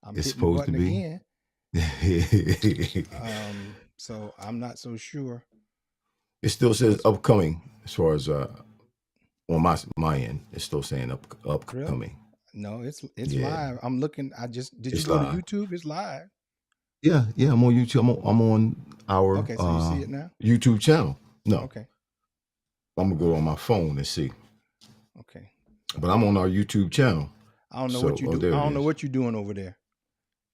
I'm It's hitting the supposed to button be. again. So I'm not so sure It still says what's upcoming as far as on my end. It's still saying really. upcoming. No, it's Yeah, live. I'm looking. Did you it's go to live. YouTube? It's live. Yeah. I'm on YouTube. I'm on our Okay, so you see it now. YouTube channel. No, Okay, I'm gonna go on my phone and see. okay. But I'm on our YouTube channel. I don't know So, what you oh, do. there I it don't know is. what you're doing over there.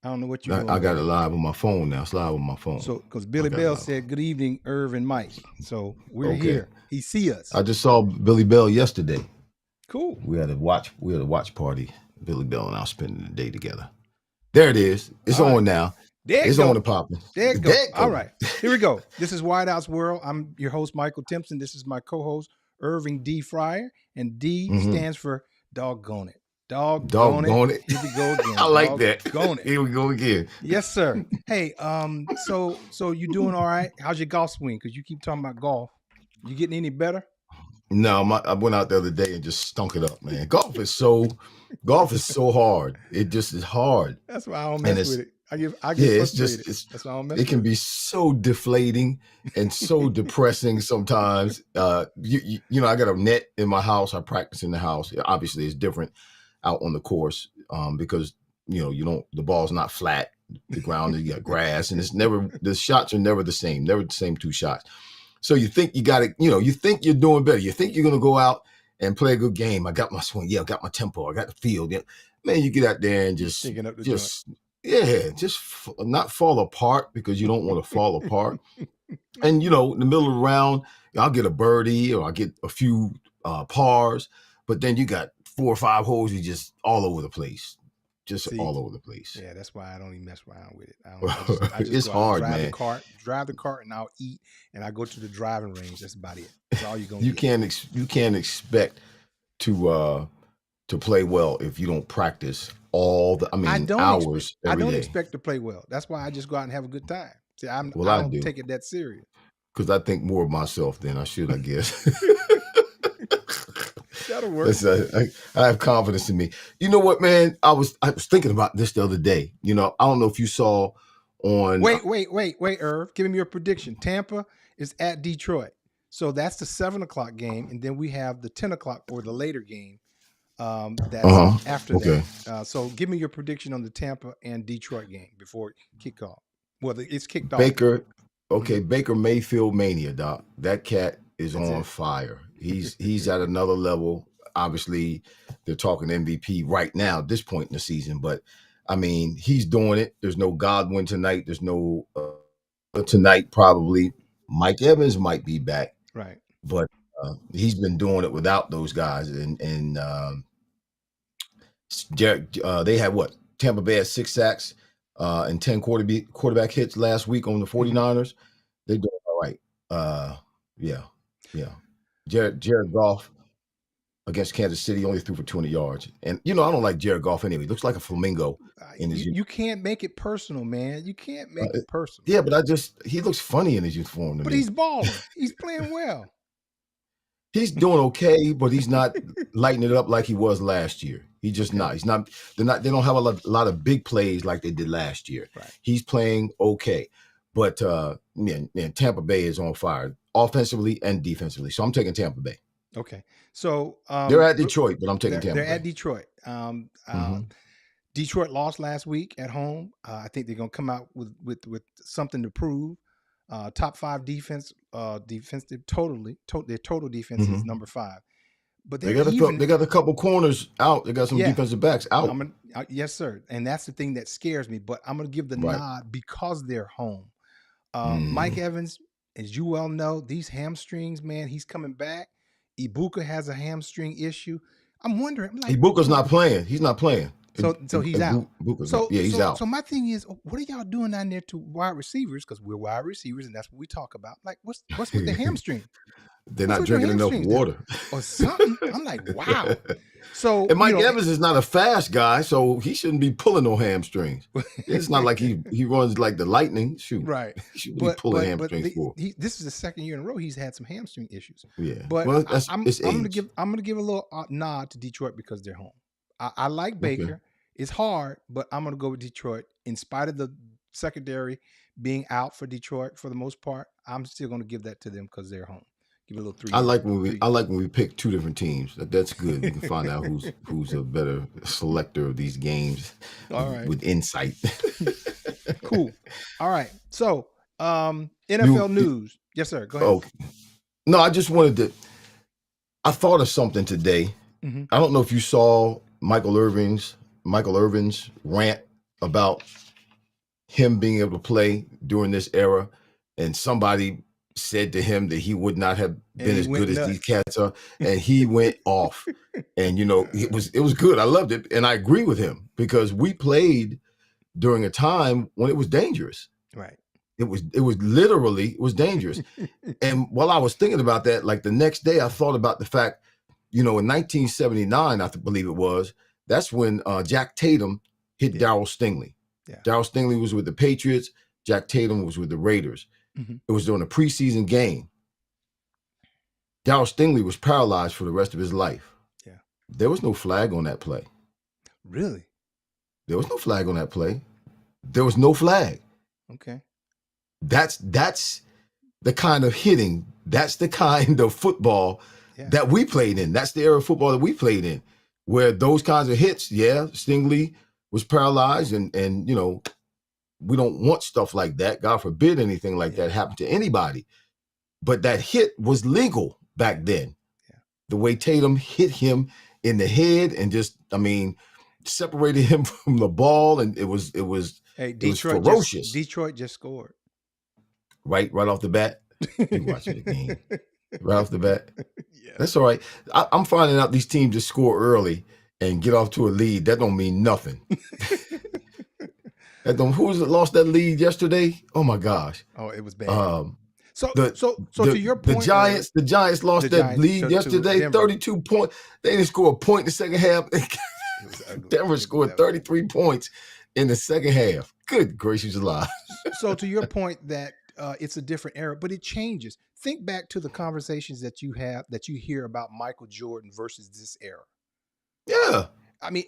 I don't know what you're doing I over got it there. live on my phone now. It's live on my phone. So, because I Billy got it Bell live. said, "Good evening, Irv and Mike." So we're Okay. here. He see us. I just saw Billy Bell yesterday. Cool. We had a watch party. Billy Bell and I spending the day together. There it is. It's All right. on now. There it It's on go. and popping. There it go. There it All go. right. Here we go. This is Whiteout's World. I'm your host, Michael Timpson. This is my co-host, Irving D. Fryer. And D Mm-hmm. stands for doggone it. Doggone it. Doggone it. Here we go I again. like that. Doggone it. Here we go again. Yes, sir. Hey, so you doing all right? How's your golf swing? Because you keep talking about golf. You getting any better? No, I went out the other day and just stunk it up, man. Golf is so hard. It just is hard. That's why I don't And mess with it. I yeah, get frustrated. it's That's why I don't mess it can with it. be so deflating and so depressing sometimes. I got a net in my house. I practice in the house. Obviously, it's different out on the course because the ball's not flat. The ground, you got grass, and the shots are never the same. Never the same two shots. So you think you got it. You think you're doing better. You think you're gonna go out and play a good game. I got my swing. Yeah, I got my tempo. I got the feel. Yeah. Man, you get out there and just Stinking up the joint. just yeah, just not fall apart because you don't want to fall apart. And in the middle of the round, I'll get a birdie or I'll get a few pars, but then you got 4 or 5 holes. You just all over the place, just See, all over the place. yeah, that's why I don't even mess around with it. I just It's go out and hard, drive man. the cart, and I'll eat, and I go to the driving range. That's about it. That's all you're gonna You get. can't expect to play well if you don't practice hours I every don't day. expect to play well. That's why I just go out and have a good time. See, I Well, I don't do take it that serious. because I think more of myself than I should, I guess. That'll work. I have confidence in me. You know what, man? I was thinking about this the other day. I don't know if you saw on. Wait, Irv. Give me your prediction. Tampa is at Detroit. So that's the 7:00 game. And then we have the 10:00 or the later game. That's after Okay. that. So give me your prediction on the Tampa and Detroit game before kickoff. Well, it's kicked off. Baker. Okay, Baker Mayfield mania, Doc. That cat is That's on it. fire. He's at another level. Obviously, they're talking MVP right now at this point in the season, but I mean, he's doing it. There's no Godwin tonight. There's no tonight probably. Mike Evans might be back, Right. but he's been doing it without those guys. And they had what? Tampa Bay had 6 sacks and 10 quarterback hits last week on the 49ers. They're doing all right. Yeah. Jared Goff against Kansas City only threw for 200 yards. And, I don't like Jared Goff anyway. He looks like a flamingo. You can't make it personal, man. You can't make it personal. Yeah, but he looks funny in his uniform to But me. he's balling. He's playing well. He's doing okay, but he's not lighting it up like he was last year. He's just not. He's not. They don't have a lot of big plays like they did last year. Right. He's playing okay, but Tampa Bay is on fire offensively and defensively. So I'm taking Tampa Bay. Okay. So they're at Detroit, but I'm taking Tampa Bay. They're at Detroit. Detroit lost last week at home. I think they're going to come out with something to prove. Top 5 defense, defensive their total defense is number 5. But they got a couple corners out. They got some defensive backs out. Yes, sir. And that's the thing that scares me. But I'm going to give the nod because they're home. Mike Evans, as you well know, these hamstrings, man, he's coming back. Ibuka has a hamstring issue. I'm wondering. Ibuka's not playing. He's not playing. So he's out. He's out. So my thing is, what are y'all doing down there to wide receivers? Because we're wide receivers, and that's what we talk about. Like, what's with the hamstring? They're not drinking enough water or something. I'm like, wow. So and Mike Evans is not a fast guy, so he shouldn't be pulling no hamstrings. It's not like he runs like the lightning. Shoot, right? He should be pulling hamstrings for. This is the second year in a row he's had some hamstring issues. Yeah, but I'm gonna give a little nod to Detroit because they're home. I like Baker. Okay. It's hard, but I'm going to go with Detroit. In spite of the secondary being out for Detroit for the most part, I'm still going to give that to them because they're home. Give it a little I three. like when we Three. I like when we pick two different teams. That's good. We can find out who's a better selector of these games All right. with insight. Cool. All right. So, you NFL news. Yes, sir. Go ahead. oh no, I just wanted to. I thought of something today. Mm-hmm. I don't know if you saw Michael Irvin's rant about him being able to play during this era, and somebody said to him that he would not have And been he as went good as these nuts. cats are, and he went off. And it was good. I loved it, and I agree with him because we played during a time when it was dangerous. Right. It was dangerous. And while I was thinking about that, like the next day, I thought about the fact, in 1979, I believe it was, that's when Jack Tatum hit Yeah. Darryl Stingley. Yeah. Darryl Stingley was with the Patriots. Jack Tatum was with the Raiders. Mm-hmm. It was during a preseason game. Darryl Stingley was paralyzed for the rest of his life. Yeah. There was no flag on that play. Really? There was no flag on that play. There was no flag. Okay. That's the kind of hitting. That's the kind of football that we played in. That's the era of football that we played in, where those kinds of hits. Yeah, Stingley was paralyzed, and we don't want stuff like that. God forbid anything like that happen to anybody. But that hit was legal back then. Yeah. The way Tatum hit him in the head and just, separated him from the ball, and it was ferocious. Detroit just scored. Right off the bat. You watching the game. Right off the bat. Yeah. That's all right. I'm finding out these teams just score early and get off to a lead. That don't mean nothing. Who's lost that lead yesterday? Oh my gosh. Oh, it was bad. So to your point, the Giants lost that lead yesterday, 32 points. They didn't score a point in the second half. Denver scored 33 points in the second half. Good gracious alive. So to your point that it's a different era, but it changes. Think back to the conversations that you hear about Michael Jordan versus this era. Yeah. I mean,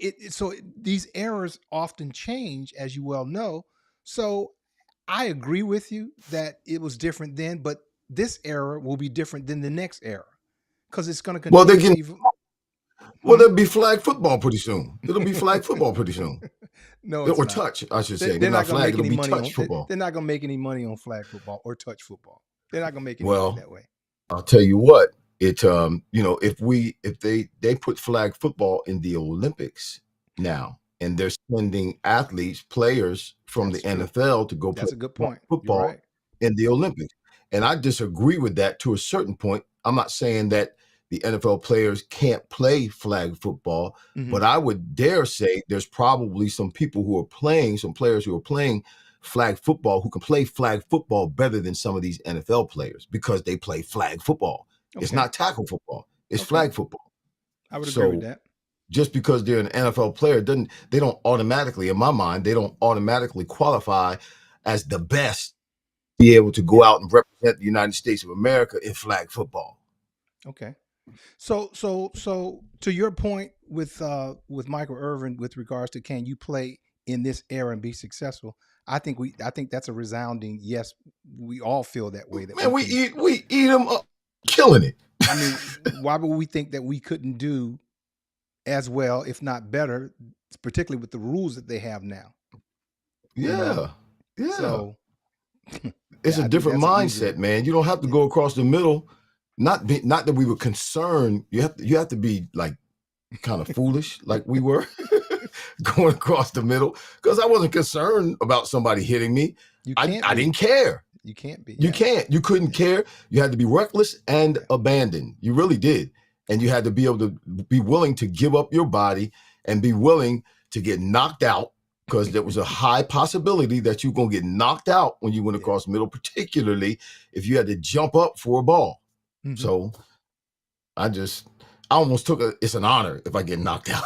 these eras often change, as you well know. So I agree with you that it was different then, but this era will be different than the next era because it's going to continue. There'll be flag football pretty soon. It'll be flag football pretty soon. No, it's or not. touch, I should say. They're not going to make it'll any be money touch on football. They're not going to make any money on flag football or touch football. They're not going to make any money that way. I'll tell you what. It if they put flag football in the Olympics now, and they're sending players from the NFL to go play a good point. Football in the Olympics. And I disagree with that to a certain point. I'm not saying that the NFL players can't play flag football, but I would dare say there's probably some players who are playing flag football who can play flag football better than some of these NFL players because they play flag football. Okay. It's not tackle football. It's flag football. I would agree with that. Just because they're an NFL player they don't automatically, in my mind, qualify as the best to be able to go out and represent the United States of America in flag football. Okay. So to your point with Michael Irvin with regards to can you play in this era and be successful, I think that's a resounding yes. We all feel that way. That we eat them up, killing it. I mean, why would we think that we couldn't do as well, if not better, particularly with the rules that they have now? Yeah. So it's a different mindset, man. You don't have to go across the middle. Not that we were concerned. You have to be like kind of foolish, like we were going across the middle, because I wasn't concerned about somebody hitting me. I didn't care. You can't be. You can't. You couldn't care. You had to be reckless and abandoned. You really did. And you had to be able to be willing to give up your body and be willing to get knocked out, because there was a high possibility that you're going to get knocked out when you went across the middle, particularly if you had to jump up for a ball. Mm-hmm. So I almost it's an honor if I get knocked out.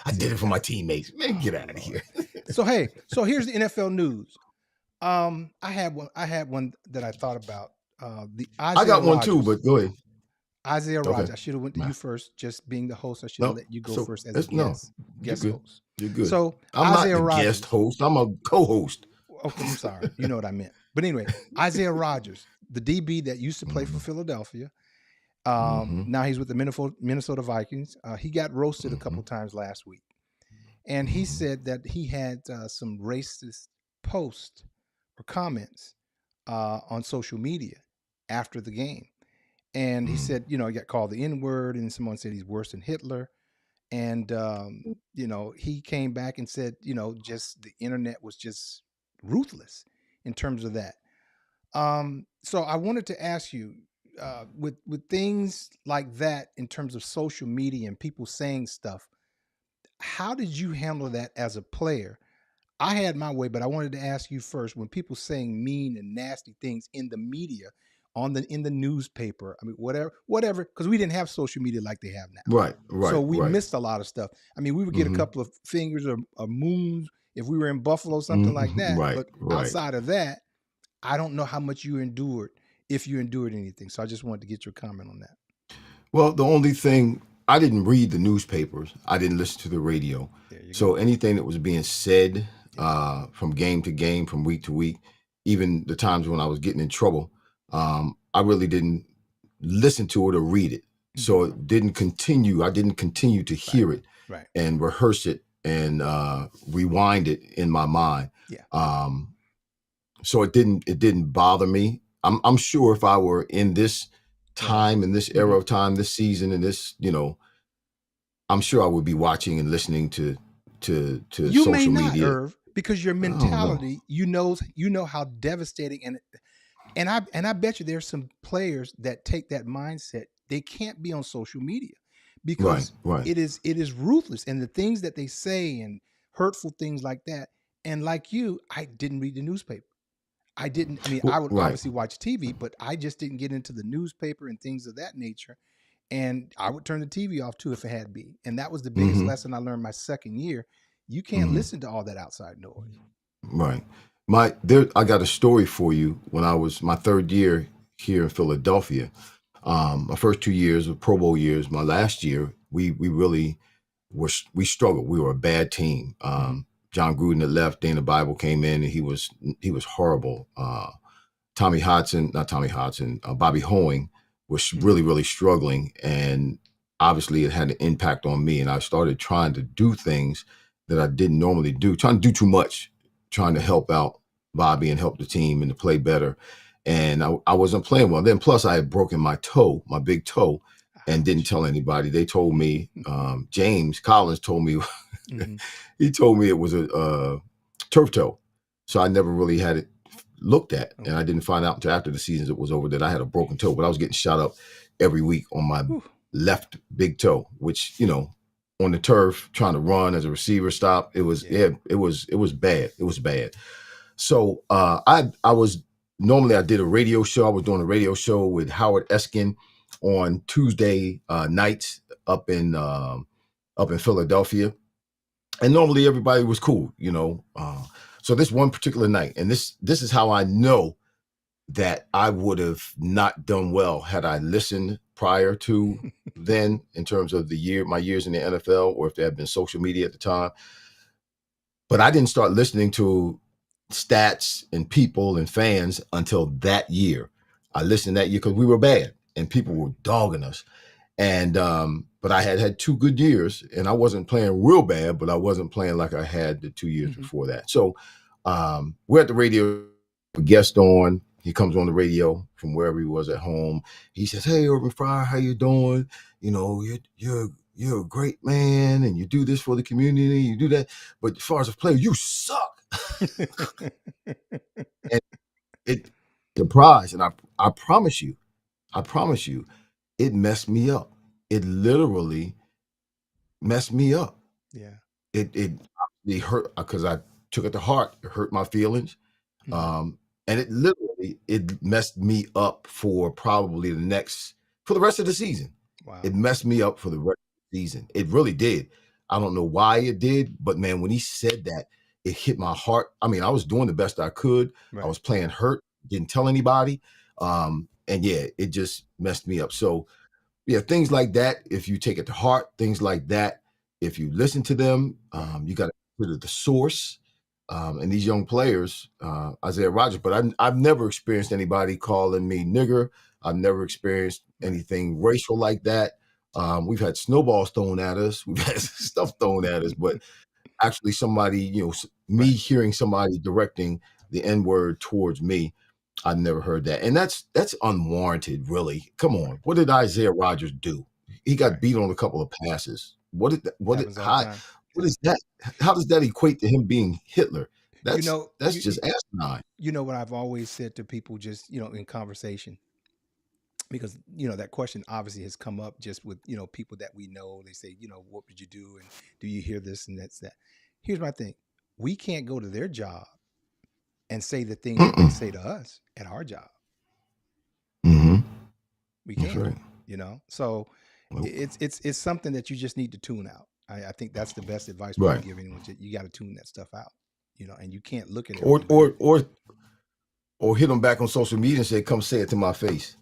I did it for my teammates. Man, get out of here. So here's the NFL news. I had one that I thought about. I got one too, but go ahead. Isaiah Okay. Rogers. I should have went to Nah. you first. Just being the host, I should have No. let you go So first as a it's no. You're guest good. host. You're good. So I'm not Isaiah the guest Rogers. host. I'm a co-host. Okay, I'm sorry. You know what I meant. But anyway, Isaiah Rogers, the DB that used to play for Mm-hmm. Philadelphia. Mm-hmm. Now he's with the Minnesota Vikings. He got roasted a Mm-hmm. couple times last week, and he Mm-hmm. said that he had some racist posts or comments on social media after the game. And he Mm-hmm. said, he got called the N word, and someone said he's worse than Hitler. And, he came back and said, just the internet was just ruthless in terms of that. So I wanted to ask you, with things like that in terms of social media and people saying stuff, how did you handle that as a player? I had my way, but I wanted to ask you first. When people saying mean and nasty things in the media, in the newspaper, I mean, whatever, because we didn't have social media like they have now, Right. so Right. we Right. missed a lot of stuff. I mean, we would get a Mm-hmm. couple of fingers or moons if we were in Buffalo, something like Mm-hmm. that. Right. But Right. outside of that, I don't know how much you endured, if you endured anything. So I just wanted to get your comment on that. Well, the only thing, I didn't read the newspapers. I didn't listen to the radio. There you So go. anything that was being said Yeah. from game to game, from week to week, even the times when I was getting in trouble, I really didn't listen to it or read it. So Hmm. it didn't continue. I didn't continue to Right. hear it Right. and rehearse it and rewind it in my mind. Yeah. Um, so it didn't bother me. I'm sure if I were in this Right. time, in this Hmm. era of time, this season, and this, I'm sure I would be watching and listening to You may social not, media. Irv, because your I don't know. mentality, you know how devastating, and I bet you there's some players that take that mindset. They can't be on social media Right, because right. it is ruthless, and the things that they say and hurtful things like that. And like you, I didn't read the newspaper. I didn't. I mean, I Well, would right. obviously watch TV, but I just didn't get into the newspaper and things of that nature. And I would turn the TV off too if it had be. And that was the biggest Mm-hmm. lesson I learned my second year. You can't Mm-hmm. listen to all that outside noise. Right. I got a story for you. When I was my third year here in Philadelphia, my first 2 years were Pro Bowl years. My last year, we really we struggled. We were a bad team. Hmm. John Gruden had left. Dana Bible came in, and he was horrible. Not Tommy Hodson, Bobby Hoeing was Hmm. really, really struggling. And obviously it had an impact on me. And I started trying to do things that I didn't normally do, trying to do too much, trying to help out Bobby and help the team and to play better. And I wasn't playing well. Then plus I had broken my toe, my big toe, and didn't Ouch. tell anybody. They told me, James Collins told me, Hmm. he told me it was a turf toe. So I never really had it looked at, and I Okay. didn't find out until after the season was over that I had a broken toe. But I was getting shot up every week on my Whew. left big toe, which on the turf trying to run as a receiver stop. It was Yeah. yeah, it was bad. It was bad. So I was normally I did a radio show. I was doing a radio show with Howard Eskin on Tuesday nights up in Philadelphia, and normally everybody was cool. So this one particular night, and this is how I know that I would have not done well had I listened prior to then, in terms of my years in the NFL, or if there had been social media at the time. But I didn't start listening to stats and people and fans until that year. I listened that year because we were bad and people Right. were dogging us. And but I had 2 good years, and I wasn't playing real bad, but I wasn't playing like I had the 2 years Hmm. before that. So we're at the radio, a guest on. He comes on the radio from wherever he was at home. He says, "Hey, Irving Fryar, how you doing? You're a great man, and you do this for the community. You do that, but as far as a player, you suck." And it surprised, and I promise you, it messed me up. It literally messed me up. Yeah. It hurt because I took it to heart. It hurt my feelings. Hmm. And it messed me up for the rest of the season. Wow. It messed me up for the rest of the season. It really did. I don't know why it did, but man, when he said that, it hit my heart. I mean, I was doing the best I could. I Right. was playing hurt, didn't tell anybody. And yeah, it just messed me up. So, yeah, things like that. If you take it to heart, things like that. If you listen to them, Right. you got to consider the source. And these young players, Isaiah Rogers, but I've never experienced anybody calling me nigger. I've never experienced Right. anything racial like that. We've had snowballs thrown at us. We've had stuff thrown at us, but actually somebody, me Right. hearing somebody directing the N word towards me, I never heard that. And that's unwarranted, really. Come Right. on. What did Isaiah Rogers do? He got Right. beat on a couple of passes. Happens all the time. What is that? How does that equate to him being Hitler? You That's know, that's just asinine. you know what I've always said to people, just in conversation, because that question obviously has come up just with people that we know. They say, what would you do, and do you hear this and that's that. Here's my thing: we can't go to their job and say the things that they Mm-mm. say to us at our job. Mm-hmm. We That's can't, right. so Nope. it's something that you just need to tune out. I think that's the best advice we can Right. give anyone. You got to tune that stuff out, and you can't look at Or everything. or or or hit him back on social media and say, "Come say it to my face."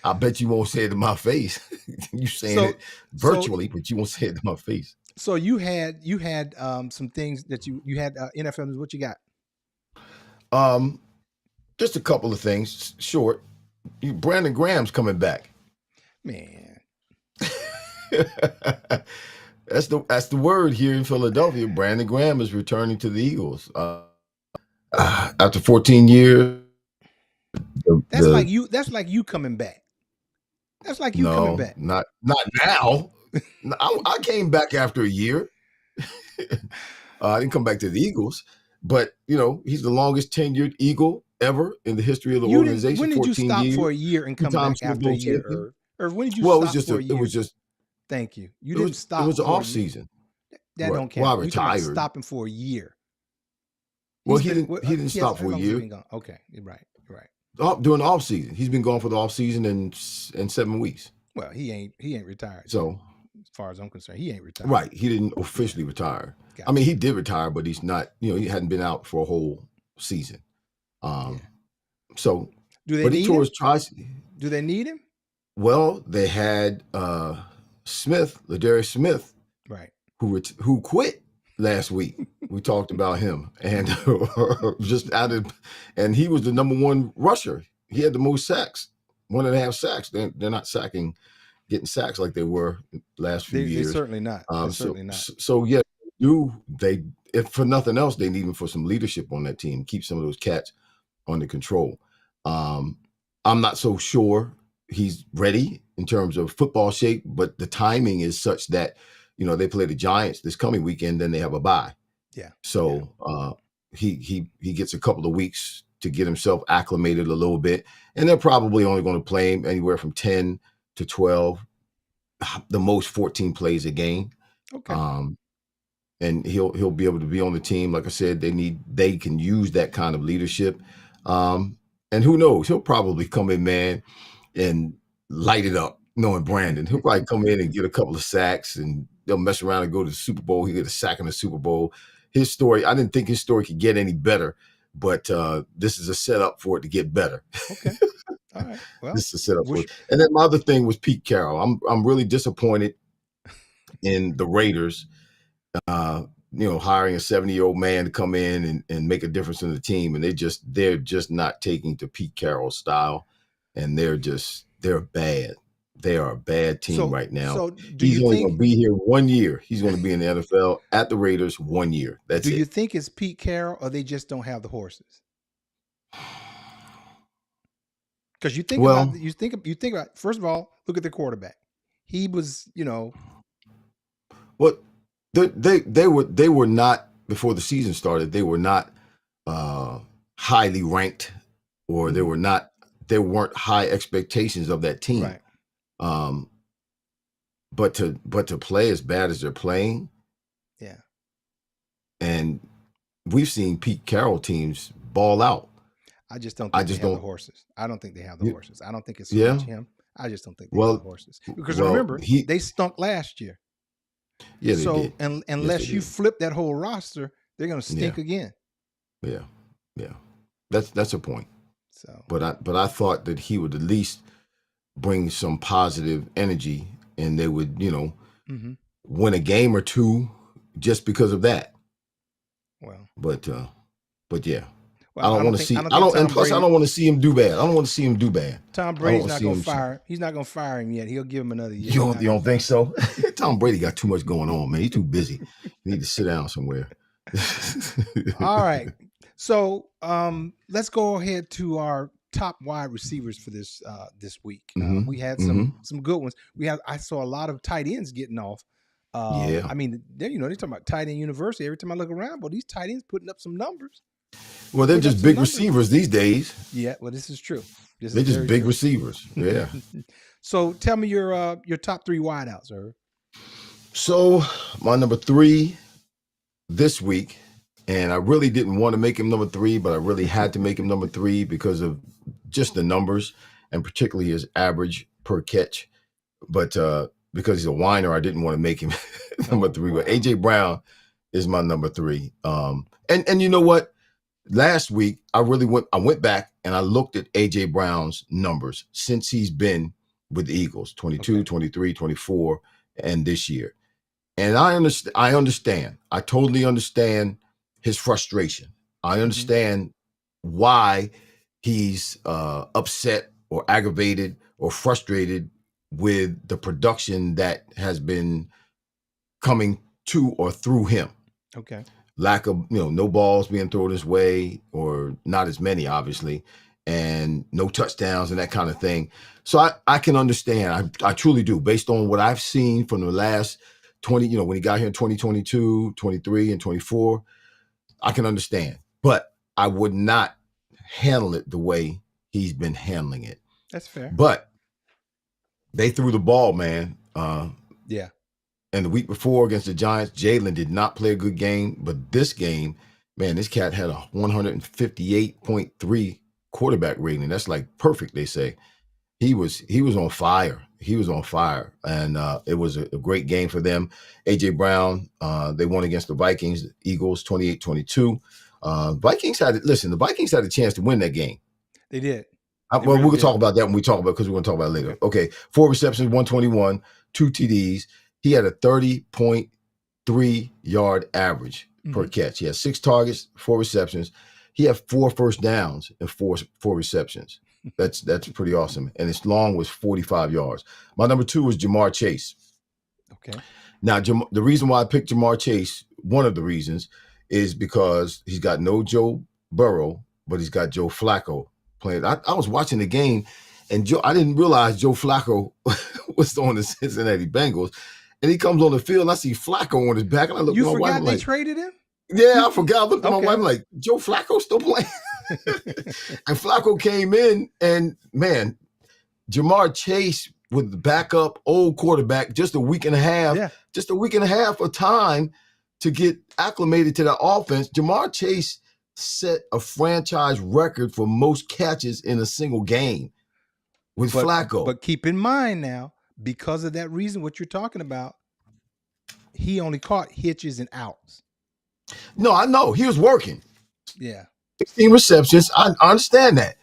I bet you won't say it to my face. You saying so it so virtually, but you won't say it to my face. so you had some things that you had NFL news. What you got? Um, just a couple of things. Short. Brandon Graham's coming back. Man, That's the word here in Philadelphia. Brandon Graham is returning to the Eagles after 14 years. that's like The you. That's like you coming back. That's like you coming No, back. not now. I came back after a year. I didn't come back to the Eagles, but he's the longest tenured Eagle ever in the history of the You didn't. organization. When did you 14 stop years, for a year and come two-time back Super after a Bowl year, champion. Irv? Irv, when did you Well, it was stop just for a it was year? just Thank you. You it didn't was stop an for a off year. season. That Right. don't Well, I count. We talking about retired. stopping for a year. Well, He's been. he didn't He has. stop How for a long has he year. been gone? Okay, you're right. You're right. During the off season, he's been gone for the off season in 7 weeks. Well, he ain't retired yet. So As far as I'm concerned, he ain't retired. right, he didn't Yeah, officially retire. I got mean, you. he did retire, but he's not. He hadn't been out for a whole season. Yeah. Um, so, Do they but he need tore him? his tries. Do they need him? Well, they had Ladarius Smith, Right. who quit last week. We talked about him, and just added, and he was the number one rusher. He had the most sacks, 1.5 sacks. They're not getting sacks like they were last few They years. certainly not. They're certainly not. So yeah, they if for nothing else, they need him for some leadership on that team, keep some of those cats under control. Um, I'm not so sure he's ready in terms of football shape, but the timing is such that they play the Giants this coming weekend, then they have a bye. Yeah. Yeah. So he gets a couple of weeks to get himself acclimated a little bit, and they're probably only going to play him anywhere from 10 to 12, the most 14 plays a game. Okay. Um, and he'll be able to be on the team. Like I said, they can use that kind of leadership. And who knows? He'll probably come in, man, and light it up. Knowing Brandon, he'll probably come in and get a couple of sacks, and they'll mess around and go to the Super Bowl. He get a sack in the Super Bowl. His story, I didn't think his story could get any better, but this is a setup for it to get better. Okay. All right. Well, This is a setup for it. And then my other thing was Pete Carroll. I'm really disappointed in the Raiders. Hiring a 70-year-old man to come in and make a difference in the team, and they're just not taking to Pete Carroll's style, and they're bad. They are a bad team right now. So do He's you only going to think be here 1 year. He's going to be in the NFL at the Raiders 1 year. That's do you it. think it's Pete Carroll or they just don't have the horses? Because you think Well, about first of all, look at the quarterback. He was, what they were not before the season started. They were not highly ranked, or there weren't high expectations of that team. right. Um, but to play as bad as they're playing, Yeah. and we've seen Pete Carroll teams ball out. I just don't I think they just have the don't. horses. I don't think they have the y- horses. I don't think it's so Yeah. much him. I just don't think they have the Well, horses. Because well, remember, they stunk last year. yeah, they So did. Yes, they unless you did. flip that whole roster, they're gonna Yeah, stink again. yeah, yeah. That's a point. So But I thought that he would at least bring some positive energy, and they would, Mm-hmm. win a game or two just because of that. Well, But yeah, I well, don't want to I see. don't I think don't, and Tom plus I Brady. don't want to see him do bad. I don't want to see him do bad. Tom I don't Brady's want to not see gonna him. fire. He's not gonna fire him yet. He'll give him another year. You He's don't, not you gonna don't think fire so? Tom Brady got too much going on, man. He's too busy. He need to sit down somewhere. him. All right. So let's go ahead to our top wide receivers for this week. We had Mm-hmm. some good ones. I saw a lot of tight ends getting off. Yeah. I mean, they're talking about tight end university. Every time I look around, but these tight ends putting up some numbers. Well, They're they're putting up just some big numbers. receivers these days. Yeah, well, this is true. This is They're just very big true. receivers. Yeah. So tell me your top three wideouts, sir. So my number 3 this week, and I really didn't want to make him number 3, but I really had to make him number 3 because of just the numbers and particularly his average per catch. But because he's a whiner, I didn't want to make him number 3. But AJ Brown is my number 3. And you know what? Last week I went back and I looked at AJ Brown's numbers since he's been with the Eagles, 22, 23, 24, and this year. And I understand. I totally understand his frustration. I understand why he's upset or aggravated or frustrated with the production that has been coming to or through him. Okay. Lack of, no balls being thrown his way, or not as many, obviously, and no touchdowns and that kind of thing. So I can understand. I truly do, based on what I've seen from the last 20, when he got here in 2022, 23, and 24, I can understand. But I would not handle it the way he's been handling it. That's fair. But they threw the ball, man. Yeah. And the week before against the Giants, Jalen did not play a good game. But this game, man, this cat had a 158.3 quarterback rating. That's like perfect, they say. He was on fire. He was on fire. And it was a great game for them. AJ Brown, they won against the Vikings, the Eagles, 28-22. The Vikings had a chance to win that game. They did. Well, we're going to talk about that when we talk about, because we're going to talk about it later. Okay. 4 receptions, 121, 2 TDs. He had a 30.3 yard average per catch. He had 6 targets, 4 receptions. He had 4 first downs and four receptions. That's pretty awesome. And his long was 45 yards. My number 2 was Jamar Chase. Okay. Now, the reason why I picked Jamar Chase, one of the reasons, is because he's got no Joe Burrow, but he's got Joe Flacco playing. I was watching the game, and I didn't realize Joe Flacco was on the Cincinnati Bengals. And he comes on the field, and I see Flacco on his back, and I look at my wife. You forgot they traded him? Yeah, I forgot. I looked at my wife, I'm like, Joe Flacco still playing? And Flacco came in, and man, Jamar Chase with the backup old quarterback, just a week and a half of time to get acclimated to the offense. Jamar Chase set a franchise record for most catches in a single game with Flacco. But keep in mind now, because of that reason, what you're talking about, he only caught hitches and outs. No, I know. He was working. Yeah. 16 receptions. I understand that.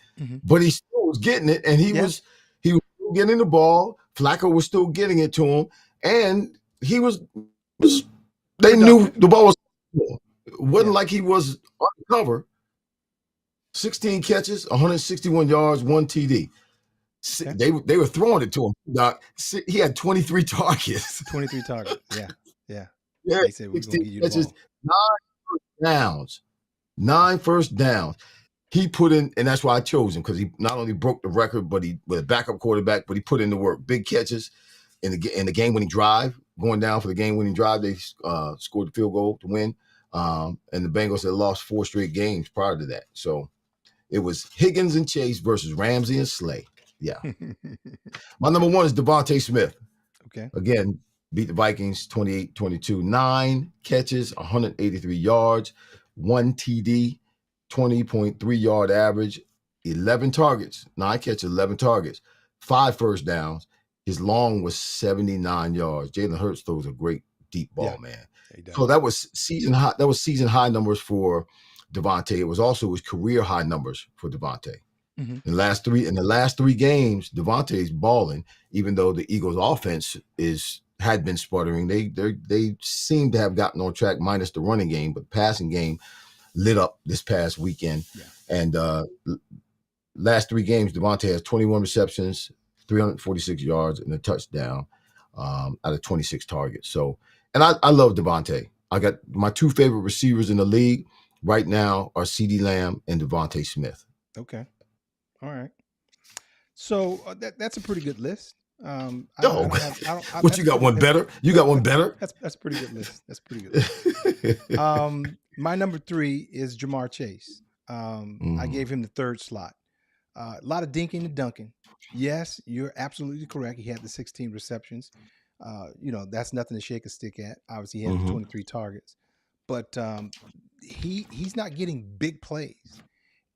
But he still was getting it, and he was still getting the ball. Flacco was still getting it to him, and he was they knew the ball was. It wasn't like he was undercover. 16 catches, 161 yards, 1 TD. Okay. They were throwing it to him, Doc. He had 23 targets. 23 targets. Yeah. They said we're going to give you the ball. 9 first downs. He put in, and that's why I chose him, because he not only broke the record, but he with a backup quarterback, but he put in the work. Big catches in the game-winning drive, going down for the game-winning drive. They scored the field goal to win, and the Bengals had lost 4 straight games prior to that. So it was Higgins and Chase versus Ramsey and Slay. Yeah. My number 1 is Devontae Smith. Okay. Again, beat the Vikings 28-22. 9 catches, 183 yards, 1 TD, 20.3 yard average, 11 targets, 9 catches, 11 targets, 5 first downs. His long was 79 yards. Jalen Hurts throws a great deep ball, man. So that was season high. That was season high numbers for Devontae. It was also his career high numbers for Devontae. Mhm. In the last three games, Devontae's balling, even though the Eagles offense had been sputtering. They seem to have gotten on track minus the running game, but the passing game lit up this past weekend. Yeah. And last three games, Devontae has 21 receptions, 346 yards, and a touchdown out of 26 targets. So, and I love Devontae. I got my two favorite receivers in the league right now are CeeDee Lamb and Devontae Smith. Okay. All right. So that's a pretty good list. I Oh, don't have. I don't. what you got? One better? You got one better? That's a pretty good list. That's a pretty good list. My number 3 is Jamar Chase. I gave him the third slot. A lot of dinking and dunking. Yes, you're absolutely correct. He had the 16 receptions. That's nothing to shake a stick at. Obviously, he had the 23 targets, but he's not getting big plays,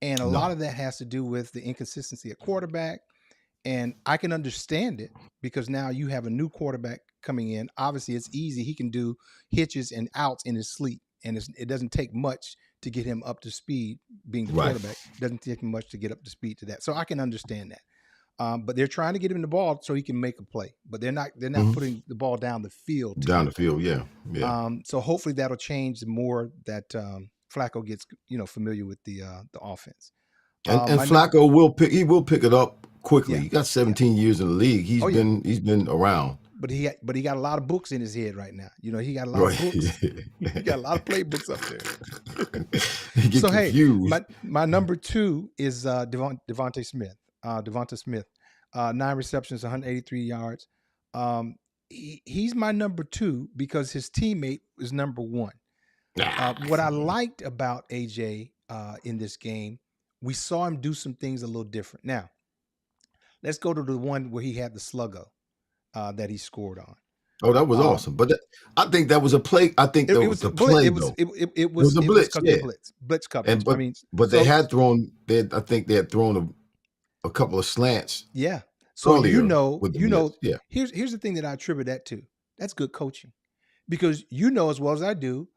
and a lot of that has to do with the inconsistency at quarterback. And I can understand it because now you have a new quarterback coming in. Obviously, it's easy. He can do hitches and outs in his sleep, and it doesn't take much to get him up to speed. Being the quarterback, it doesn't take him much to get up to speed to that. So I can understand that. But they're trying to get him the ball so he can make a play. But they're not putting the ball down the field. Down the field, yeah. So hopefully that'll change the more that Flacco gets familiar with the offense. And Flacco will pick it up quickly. Yeah. He got 17 years in the league. He's been around. But he got a lot of books in his head right now. He got a lot of books. He got a lot of playbooks up there. So confused. Hey, my number 2 is Devontae Smith. Devonta Smith, 9 receptions, 183 yards. He's my number 2 because his teammate is number 1. What I liked about AJ in this game, we saw him do some things a little different. Now, let's go to the one where he had the sluggo that he scored on. Oh, that was awesome! But I think that was a play. I think it was a play. It was a blitz. Blitz coverage. But they had thrown. I think they had thrown a couple of slants. Yeah. So yeah. Here's the thing that I attribute that to. That's good coaching, because as well as I do,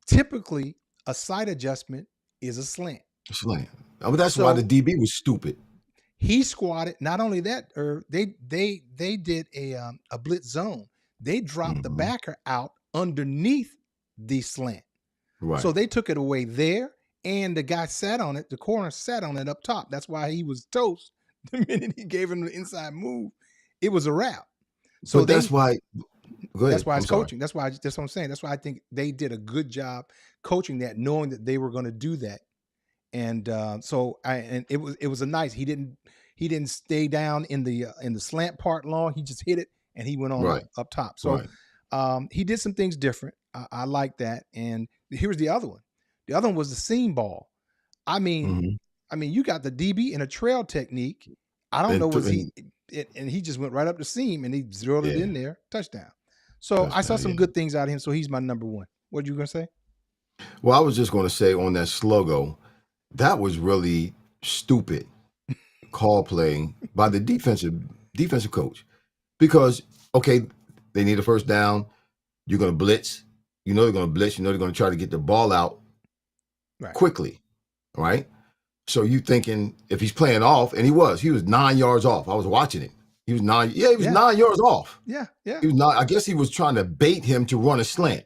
typically a side adjustment is a slant. Slant. But that's why the DB was stupid. He squatted. Not only that, they did a blitz zone. They dropped the backer out underneath the slant. Right. So they took it away there, and the guy sat on it. The corner sat on it up top. That's why he was toast. The minute he gave him the inside move, it was a wrap. So but that's why. Go ahead. That's why it's coaching. That's what I'm saying. That's why I think they did a good job coaching that, knowing that they were going to do that. And it was a nice. He didn't stay down in the slant part long. He just hit it and he went on up top. So he did some things different. I like that. And here's the other one. The other one was the seam ball. I mean, you got the DB in a trail technique. I don't know and he just went right up the seam and he zeroed it in there. Touchdown. So I saw some good things out of him. So he's my number 1. What you gonna say? Well, I was just going to say on that sluggo, that was really stupid call playing by the defensive coach, because they need a first down. You're going to blitz. They're going to blitz. They're going to try to get the ball out quickly, right? So you thinking if he's playing off, and he was 9 yards off. I was watching it. He was 9. Yeah, he was 9 yards off. Yeah. He was not. I guess he was trying to bait him to run a slant.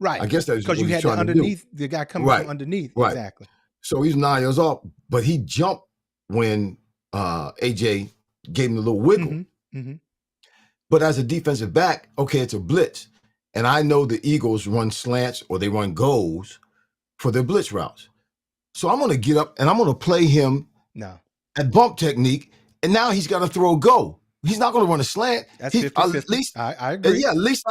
Right. I guess that's because you had the underneath the guy coming from underneath. Right. Exactly. So he's 9 years off, but he jumped when AJ gave him a little wiggle. But as a defensive back, it's a blitz. And I know the Eagles run slants or they run goals for their blitz routes. So I'm going to get up and I'm going to play him at bump technique. And now he's got to throw a go. He's not going to run a slant. That's 50-50. At least I agree. Yeah, at least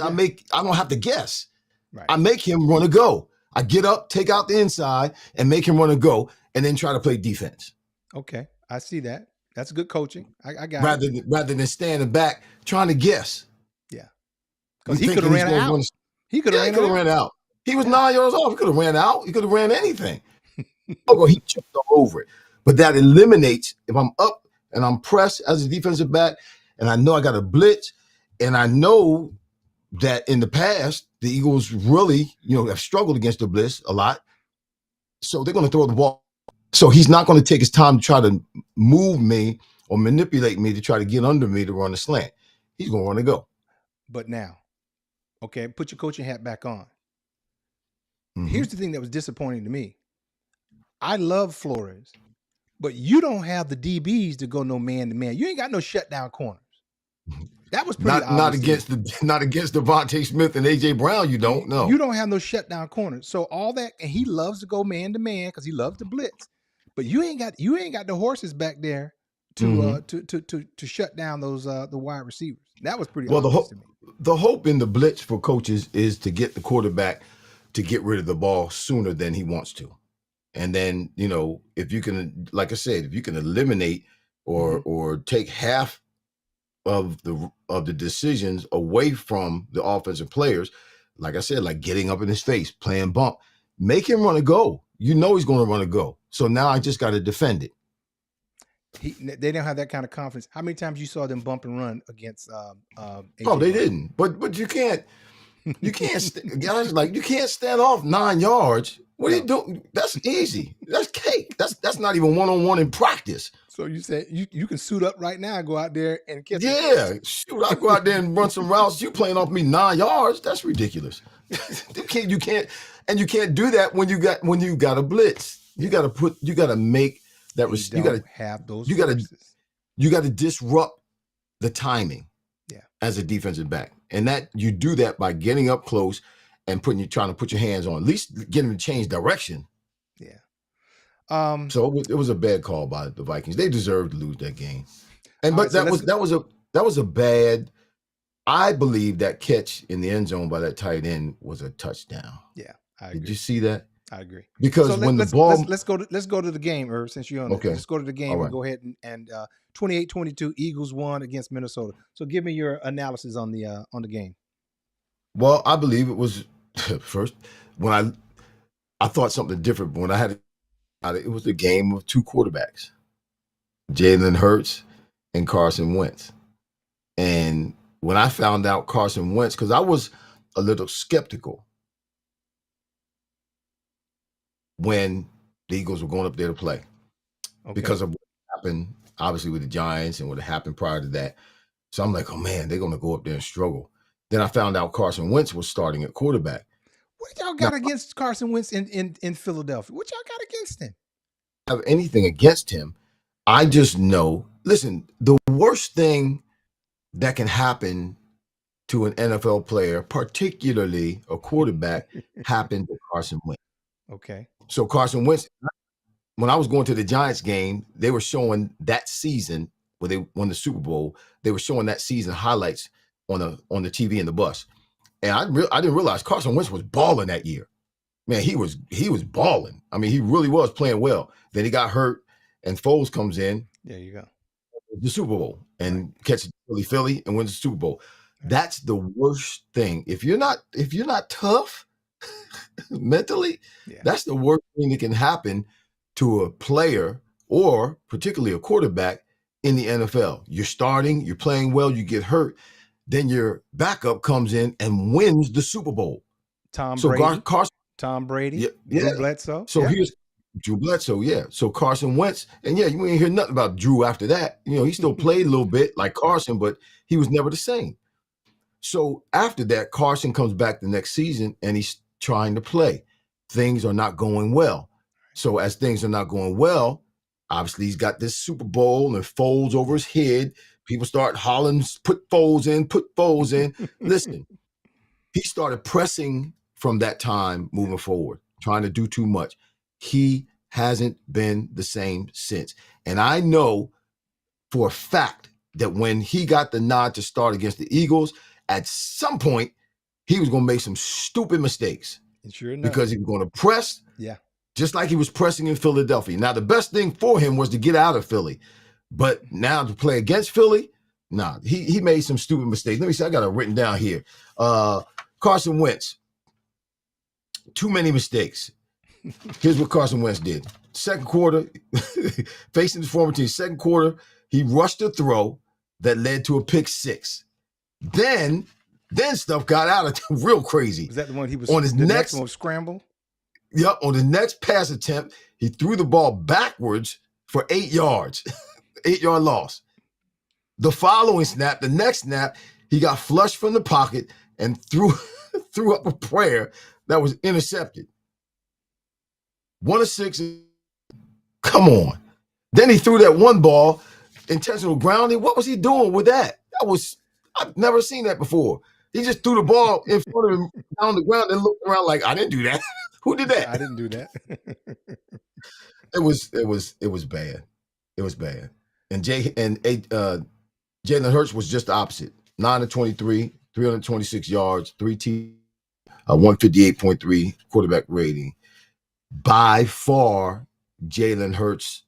I don't have to guess. Right. I make him run a go. I get up, take out the inside, and make him run a go, and then try to play defense. Okay, I see that. That's good coaching. I got it. Rather than standing back trying to guess. Yeah, because he could have ran out. He could have ran out. He was 9 years old. He could have ran out. He could have ran anything. He tripped all over it. But that eliminates, if I'm up and I'm pressed as a defensive back, and I know I got a blitz, and I know that in the past, the Eagles really, have struggled against the blitz a lot. So they're going to throw the ball. So he's not going to take his time to try to move me or manipulate me to try to get under me to run a slant. He's going to run a go. But now, okay, put your coaching hat back on. Mm-hmm. Here's the thing that was disappointing to me. I love Flores, but you don't have the DBs to go no man to man. You ain't got no shutdown corners. That was pretty not against Devontae Smith and AJ Brown. You don't know. You don't have no shutdown corners. So all that, and he loves to go man to man because he loves to blitz. But you ain't got the horses back there to to shut down those the wide receivers. That was pretty obvious to me. The hope in the blitz for coaches is to get the quarterback to get rid of the ball sooner than he wants to. And then, you know, if you can, like I said, if you can eliminate or take half of the decisions away from the offensive players, like I said, like getting up in his face, playing bump, make him run a go. You know he's going to run a go. So now I just got to defend it. They don't have that kind of confidence. How many times you saw them bump and run against? Oh, they didn't. But you can't. Guys, like, you can't stand off 9 yards. What are you doing? That's easy. That's cake. That's not even one-on-one in practice. So you said you can suit up right now, go out there and catch. Yeah, shoot! I go out there and run some routes. You playing off me 9 yards? That's ridiculous. You can't, and you can't do that when you got a blitz. You got to make that. You got to have those. You got to disrupt the timing. Yeah, as a defensive back, and that you do that by getting up close and trying to put your hands on, at least getting them to change direction. Yeah. So it was a bad call by the Vikings. They deserved to lose that game. And but that was a bad. I believe that catch in the end zone by that tight end was a touchdown. Yeah, I agree. Did you see that? I agree. Because let's go to the game, Irv, since you're on. Okay. Let's go to the game. Right. And go ahead and 28-22 Eagles won against Minnesota. So give me your analysis on the game. Well, I believe it was first when I thought something different, but when I had it was a game of two quarterbacks, Jalen Hurts and Carson Wentz. And when I found out Carson Wentz, because I was a little skeptical when the Eagles were going up there to play, because of what happened, obviously, with the Giants and what had happened prior to that. So I'm like, oh man, they're going to go up there and struggle. Then I found out Carson Wentz was starting at quarterback. What y'all got against Carson Wentz in Philadelphia? What y'all got against him? I have anything against him. I just know, listen, the worst thing that can happen to an NFL player, particularly a quarterback, happened to Carson Wentz. Okay. So Carson Wentz, when I was going to the Giants game, they were showing that season where they won the Super Bowl. They were showing that season highlights on the TV in the bus. And I didn't realize Carson Wentz was balling that year. Man, he was balling. I mean, he really was playing well. Then he got hurt, and Foles comes in. There you go. The Super Bowl and catches Philly and wins the Super Bowl. That's the worst thing. If you're not tough mentally, that's the worst thing that can happen to a player or particularly a quarterback in the NFL. You're starting, you're playing well, you get hurt, then your backup comes in and wins the Super Bowl. Tom Brady, Drew Bledsoe. So here's Drew Bledsoe, So Carson Wentz, and you ain't hear nothing about Drew after that. You know, he still played a little bit like Carson, but he was never the same. So after that, Carson comes back the next season and he's trying to play. Things are not going well. So as things are not going well, obviously he's got this Super Bowl and Foles over his head. People start hollering, put Foles in. Listen, he started pressing from that time moving forward, trying to do too much. He hasn't been the same since. And I know for a fact that when he got the nod to start against the Eagles, at some point, he was going to make some stupid mistakes. Sure enough. Because he was going to press, just like he was pressing in Philadelphia. Now, the best thing for him was to get out of Philly. But now to play against Philly, he made some stupid mistakes. Let me see, I got it written down here. Carson Wentz, too many mistakes. Here's what Carson Wentz did. Second quarter, facing his former team, second quarter, he rushed a throw that led to a pick six. Then stuff got out of real crazy. Was that the one he was on his next one scramble? Yep, on the next pass attempt, he threw the ball backwards for 8 yards, 8-yard loss. The following snap, the next snap, he got flushed from the pocket and threw up a prayer that was intercepted. 1 of 6. Come on. Then he threw that one ball, intentional grounding. What was he doing with that? I've never seen that before. He just threw the ball in front of him on the ground and looked around like, I didn't do that. Who did that? I didn't do that. It was bad. It was bad. And Jalen Hurts was just the opposite. 9 of 23, 326 yards, 3 T, 158.3 quarterback rating. By far, Jalen Hurts'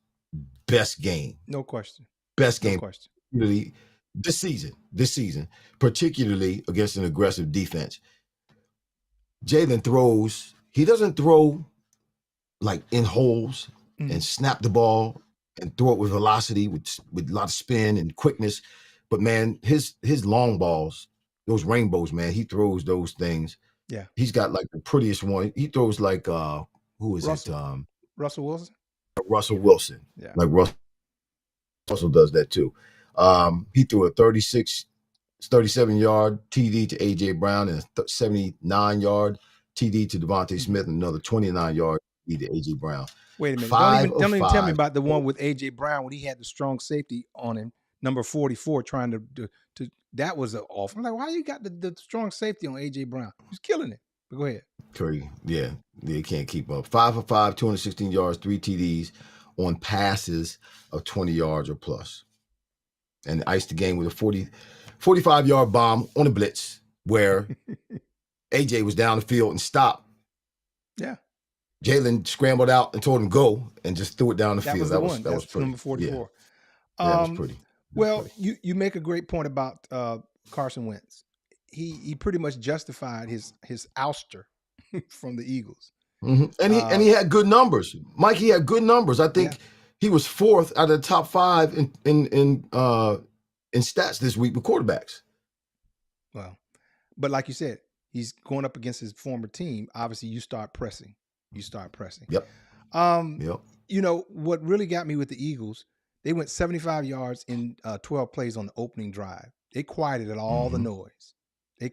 best game. No question. Best game. No question. Really, this season, particularly against an aggressive defense. Jalen throws, he doesn't throw like in holes and snap the ball and throw it with velocity, with a lot of spin and quickness. But man, his long balls, those rainbows, man, he throws those things. Yeah. He's got like the prettiest one. He throws like who is Russell. it? Russell Wilson? Russell Wilson. Yeah. Like Russell does that too. He threw a 37-yard TD to AJ Brown and a 79-yard TD to Devontae Smith and another 29-yard TD to AJ Brown. Wait a minute. Don't even tell me about the one with AJ Brown when he had the strong safety on him, number 44, trying to that was an off. I'm like, why you got the strong safety on AJ Brown? He's killing it. But go ahead. Curry, yeah, they can't keep up. 5 of 5, 216 yards, 3 TDs on passes of 20 yards or plus. And iced the game with a 45-yard bomb on a blitz where AJ was down the field and stopped. Yeah. Jalen scrambled out and told him go and just threw it down the field. That was pretty. Number 44. Yeah, that was pretty. You make a great point about Carson Wentz. He pretty much justified his ouster from the Eagles. Mm-hmm. And he had good numbers. Mike, he had good numbers. I think he was 4th out of the top 5 in stats this week with quarterbacks. Well, but like you said, he's going up against his former team. Obviously, you start pressing. Yep. You know what really got me with the Eagles? They went 75 yards in 12 plays on the opening drive. They quieted all the noise. At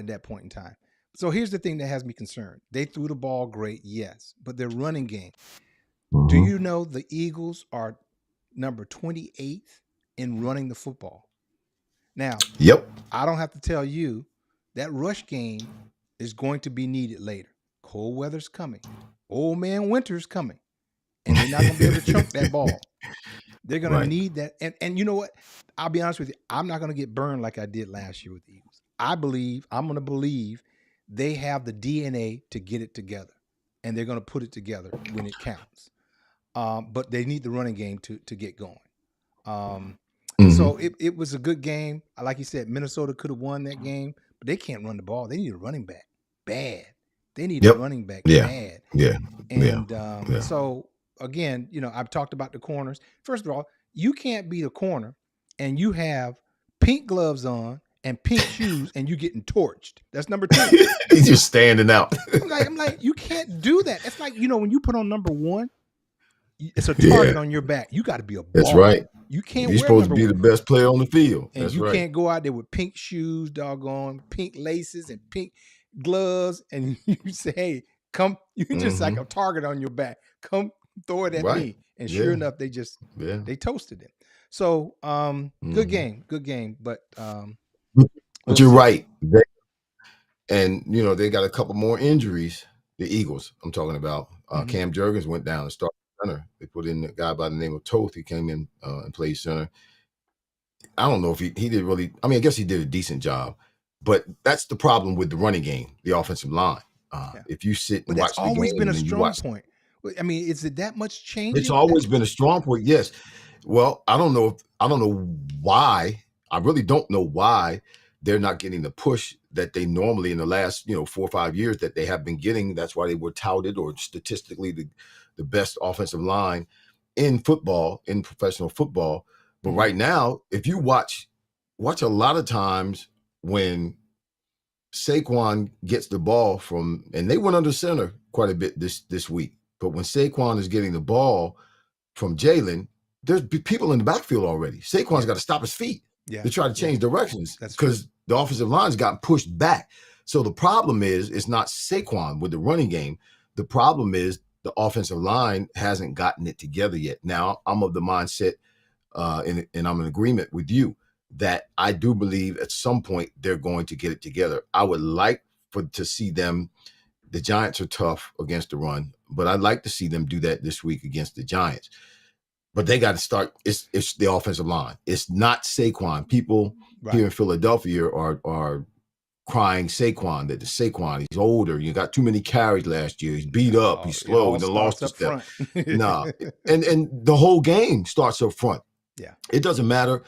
that point in time. So here's the thing that has me concerned. They threw the ball great, yes, but their running game. Do you know the Eagles are number 28th in running the football? Now, I don't have to tell you that rush game is going to be needed later. Cold weather's coming. Old man winter's coming. And they're not going to be able to chunk that ball. They're going to need that. And you know what? I'll be honest with you. I'm not going to get burned like I did last year with the Eagles. I'm going to believe they have the DNA to get it together. And they're going to put it together when it counts. But they need the running game to get going. So it was a good game. Like you said, Minnesota could have won that game, but they can't run the ball. They need a running back bad. They need a running back bad. Yeah. And so, again, I've talked about the corners. First of all, you can't beat a corner and you have pink gloves on and pink shoes and you getting torched. That's number 2. He's just standing out. I'm like, you can't do that. It's like, when you put on number 1, it's a target on your back. You got to be a baller. That's right. You can't. You're supposed to be the best player on the field. And you can't go out there with pink shoes, doggone pink laces and pink gloves, and you say, "Hey, come!" You're just like a target on your back. Come throw it at me. And sure enough, they just they toasted him. So, good game, but you're right. And they got a couple more injuries. The Eagles, I'm talking about. Cam Jurgens went down and started center. They put in a guy by the name of Toth. He came in and played center. I don't know if he did really. I mean, I guess he did a decent job, but that's the problem with the running game, the offensive line. If you sit and watch the game, always been a strong point. I mean, is it that much change? It's always been a strong point. Yes. Well, I don't know why. I really don't know why they're not getting the push that they normally in the last 4 or 5 years that they have been getting. That's why they were touted or statistically the best offensive line in football, in professional football. But right now, if you watch a lot of times when Saquon gets the ball from, and they went under center quite a bit this week. But when Saquon is getting the ball from Jalen, there's people in the backfield already. Saquon's got to stop his feet to try to change directions because the offensive line's gotten pushed back. So the problem is, it's not Saquon with the running game. The problem is the offensive line hasn't gotten it together yet. Now, I'm of the mindset, and I'm in agreement with you, that I do believe at some point they're going to get it together. I would like to see them. The Giants are tough against the run, but I'd like to see them do that this week against the Giants. But they got to start. It's the offensive line. It's not Saquon. People here in Philadelphia are crying Saquon, that the Saquon, he's older. You got too many carries last year. He's beat up. He's slow. He lost his step. Nah. And the whole game starts up front. Yeah. It doesn't matter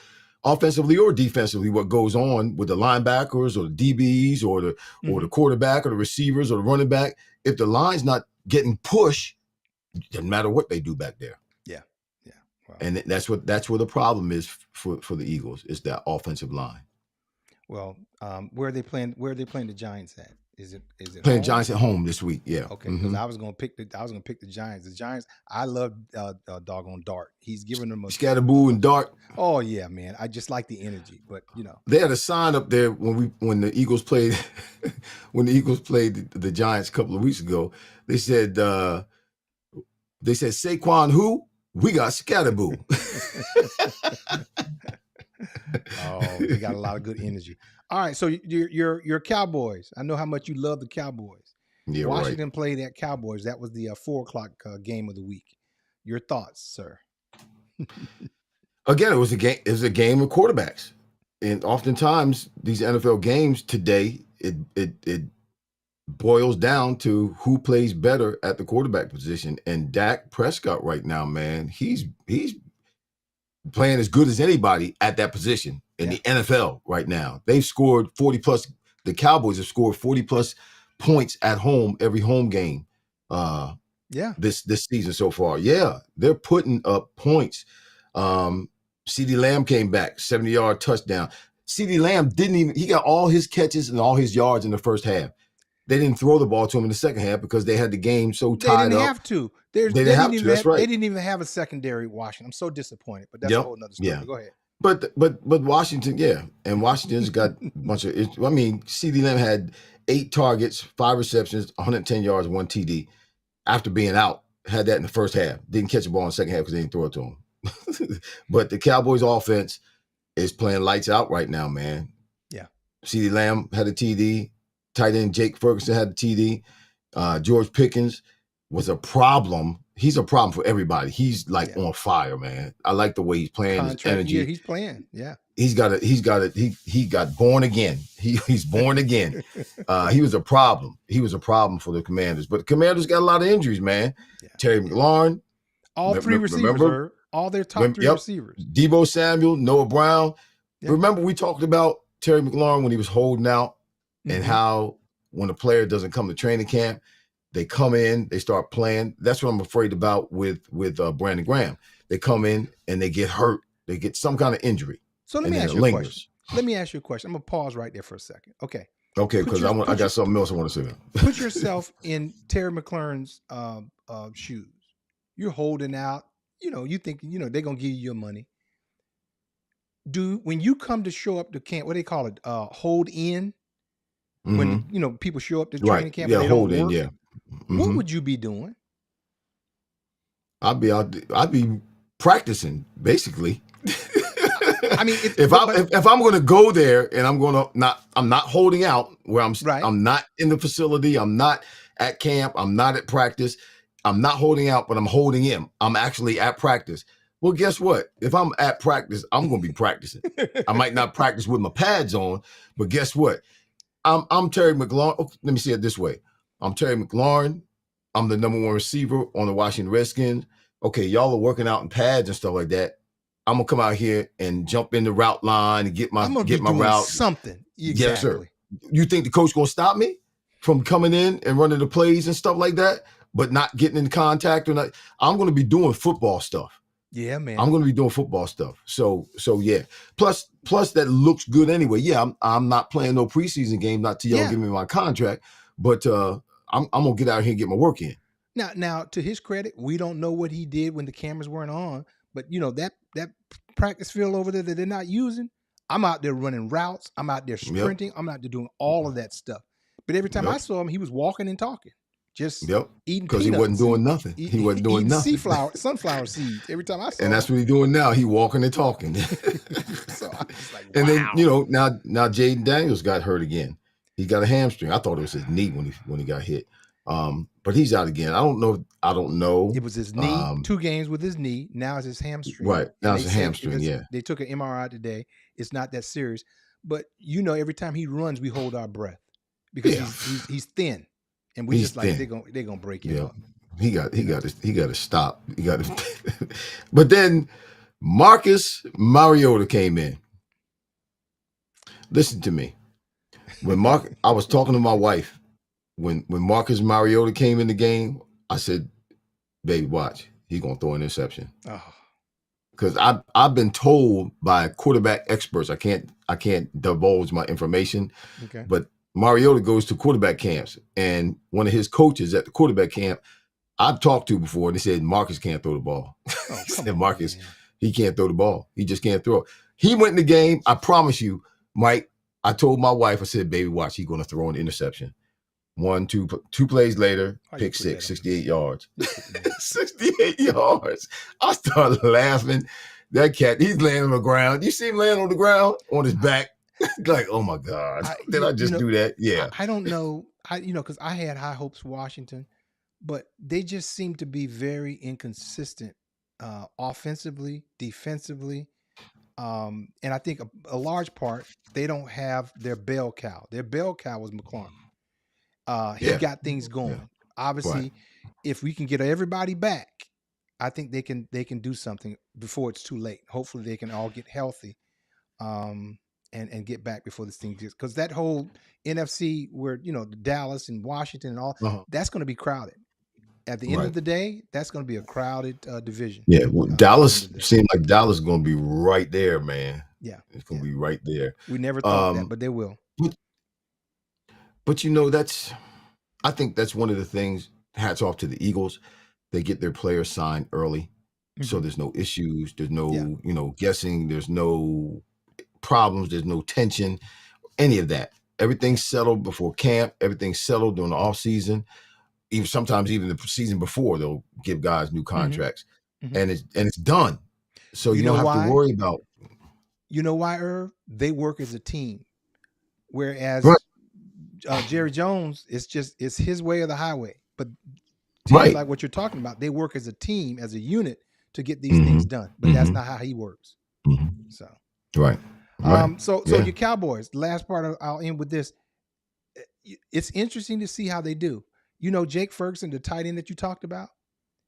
offensively or defensively what goes on with the linebackers or the DBs or the quarterback or the receivers or the running back. If the line's not getting pushed, it doesn't matter what they do back there. Yeah. Yeah. Wow. And that's where the problem is for the Eagles, is that offensive line. Well, where are they playing the Giants at? Is it playing home? Giants at home this week? Yeah. Okay, because I was gonna pick the Giants. The Giants, I love doggone Dart. He's giving them a Scatterboo and Dart. Oh yeah, man. I just like the energy, but they had a sign up there when the Eagles played the Giants a couple of weeks ago. They said Saquon who? We got Scatterboo. Oh, they got a lot of good energy. All right, so your Cowboys. I know how much you love the Cowboys. Yeah, Washington played at Cowboys. That was the 4:00 game of the week. Your thoughts, sir? Again, it was a game of quarterbacks, and oftentimes these NFL games today, it boils down to who plays better at the quarterback position. And Dak Prescott right now, man, he's playing as good as anybody at that position in the NFL right now. They've scored 40 plus. The Cowboys have scored 40 plus points at home every home game. This season so far. Yeah, they're putting up points. CeeDee Lamb came back, 70-yard touchdown. CeeDee Lamb he got all his catches and all his yards in the first half. They didn't throw the ball to him in the second half because they had the game so tied up. They didn't have to. They didn't have to. That's right. They didn't even have a secondary Washington. I'm so disappointed, but that's a whole nother story. Yeah. Go ahead. But Washington, and Washington's got a bunch of. CeeDee Lamb had 8 targets, 5 receptions, 110 yards, 1 TD. After being out, had that in the first half. Didn't catch the ball in the second half because they didn't throw it to him. But the Cowboys offense is playing lights out right now, man. Yeah. CeeDee Lamb had a TD. Tight end Jake Ferguson had a TD. George Pickens was a problem. He's a problem for everybody. He's on fire, man. I like the way he's playing. His energy. Yeah, he's playing. Yeah. He got born again. He's born again. He was a problem. He was a problem for the Commanders. But the Commanders got a lot of injuries, man. Yeah. Terry McLaurin. All 3 receivers, all their top 3 receivers. Deebo Samuel, Noah Brown. Yep. Remember we talked about Terry McLaurin when he was holding out. And how when a player doesn't come to training camp, they come in, they start playing. That's what I'm afraid about with Brandon Graham. They come in and they get hurt. They get some kind of injury. So let me ask you a question. I'm going to pause right there for a second. Okay. Okay, because I got something else I want to say. Put yourself in Terry McLaurin's shoes. You're holding out. You think they're going to give you your money. When you come to show up to camp, what do they call it? Hold in. When people show up to training camp, and they don't work. Yeah. What would you be doing? I'd be practicing, basically. I mean, if I'm going to go there and I'm not holding out where I'm not in the facility, I'm not at camp, I'm not at practice, I'm not holding out, but I'm holding in. I'm actually at practice. Well, guess what? If I'm at practice, I'm going to be practicing. I might not practice with my pads on, but guess what? I'm Terry McLaurin. Oh, let me say it this way. I'm Terry McLaurin. I'm the number 1 receiver on the Washington Redskins. Okay, y'all are working out in pads and stuff like that. I'm gonna come out here and jump in the route line and get my route. Something. Exactly. Yes, sir. You think the coach gonna stop me from coming in and running the plays and stuff like that, but not getting in contact or not? I'm gonna be doing football stuff. Yeah, man. I'm going to be doing football stuff. So yeah. Plus that looks good anyway. Yeah, I'm not playing no preseason game, not till y'all Yeah. give me my contract, but I'm gonna get out here and get my work in. Now, to his credit, we don't know what he did when the cameras weren't on, but that practice field over there that they're not using, I'm out there running routes, I'm out there Yep. sprinting, I'm out there doing all of that stuff. But every time I Yep. saw him, he was walking and talking, just Yep. eating Because he wasn't peanuts and doing nothing. He wasn't doing eating nothing. sunflower seeds. Every time I And saw him, that's what he's doing now. He walking and talking. so I was like, And then, wow. now Jaden Daniels got hurt again. He got a hamstring. I thought it was his knee when he got hit. But he's out again. I don't know. It was his knee, 2 games with his knee. Now it's his hamstring. Right. And Now they it's a said hamstring, yeah. they took an MRI today. It's not that serious. But every time he runs, we hold our breath because he's thin. And we just like, they're gonna break him up. He got to stop. He got to But then Marcus Mariota came in. Listen to me. I was talking to my wife when Marcus Mariota came in the game. I said, "Baby, watch. He's gonna throw an interception." Oh. Because I've been told by quarterback experts. I can't divulge my information. Okay. But Mariota goes to quarterback camps, and one of his coaches at the quarterback camp I've talked to before, and they said Marcus can't throw the ball. Oh, He said, Marcus, he can't throw the ball. He just can't throw it. He went in the game. I promise you, Mike. I told my wife, I said, "Baby, watch. He's going to throw an interception." 2 plays later, pick six, 68 yards. 68 yards. I started laughing. That cat, he's laying on the ground. You see him laying on the ground on his back? Like, oh my God. Did I just do that? Yeah. I don't know. Because I had high hopes for Washington, but they just seem to be very inconsistent offensively, defensively. And I think a large part, they don't have their bell cow. Their bell cow was McCormick. He got things going. Yeah. Obviously, if we can get everybody back, I think they can do something before it's too late. Hopefully, they can all get healthy, and get back before this thing gets, because that whole NFC where Dallas and Washington and all that's going to be crowded. At the end of the day, that's going to be a crowded division. Yeah, well, Dallas seemed like Dallas is going to be right there, man. Yeah, it's going to be right there. We never thought that, but they will. But I think that's one of the things. Hats off to the Eagles. They get their players signed early, so there's no issues. There's no guessing. There's no problems. There's no tension. Any of that. Everything's settled before camp. Everything's settled during the off season. Sometimes even the season before, they'll give guys new contracts, and it's done. So you don't have to worry about. You know why, Irv? They work as a team, whereas Jerry Jones, it's his way or the highway. But teams like what you're talking about, they work as a team, as a unit to get these things done. But that's not how he works. So right. So your Cowboys. Last part, I'll end with this. It's interesting to see how they do. Jake Ferguson, the tight end that you talked about,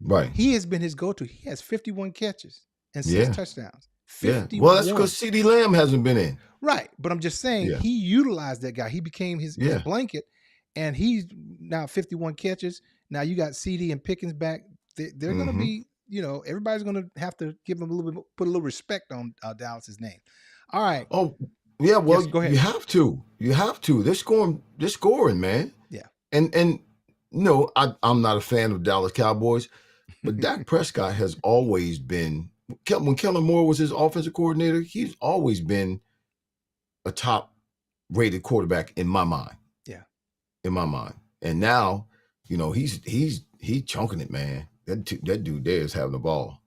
right? He has been his go-to. He has 51 catches and 6 touchdowns. 51. Yeah. Well, that's because CeeDee Lamb hasn't been in. Right, but I'm just saying he utilized that guy. He became his blanket, and he's now 51 catches. Now you got CD and Pickens back. They're going to be, everybody's going to have to give them put a little respect on Dallas's name. All right. Oh, yeah. Well, yes, go ahead. You have to. They're scoring, man. Yeah. And no, I'm not a fan of Dallas Cowboys, but Dak Prescott has always been. When Kellen Moore was his offensive coordinator, he's always been a top-rated quarterback in my mind. Yeah, in my mind. And now, he's chunking it, man. That dude there is having the ball.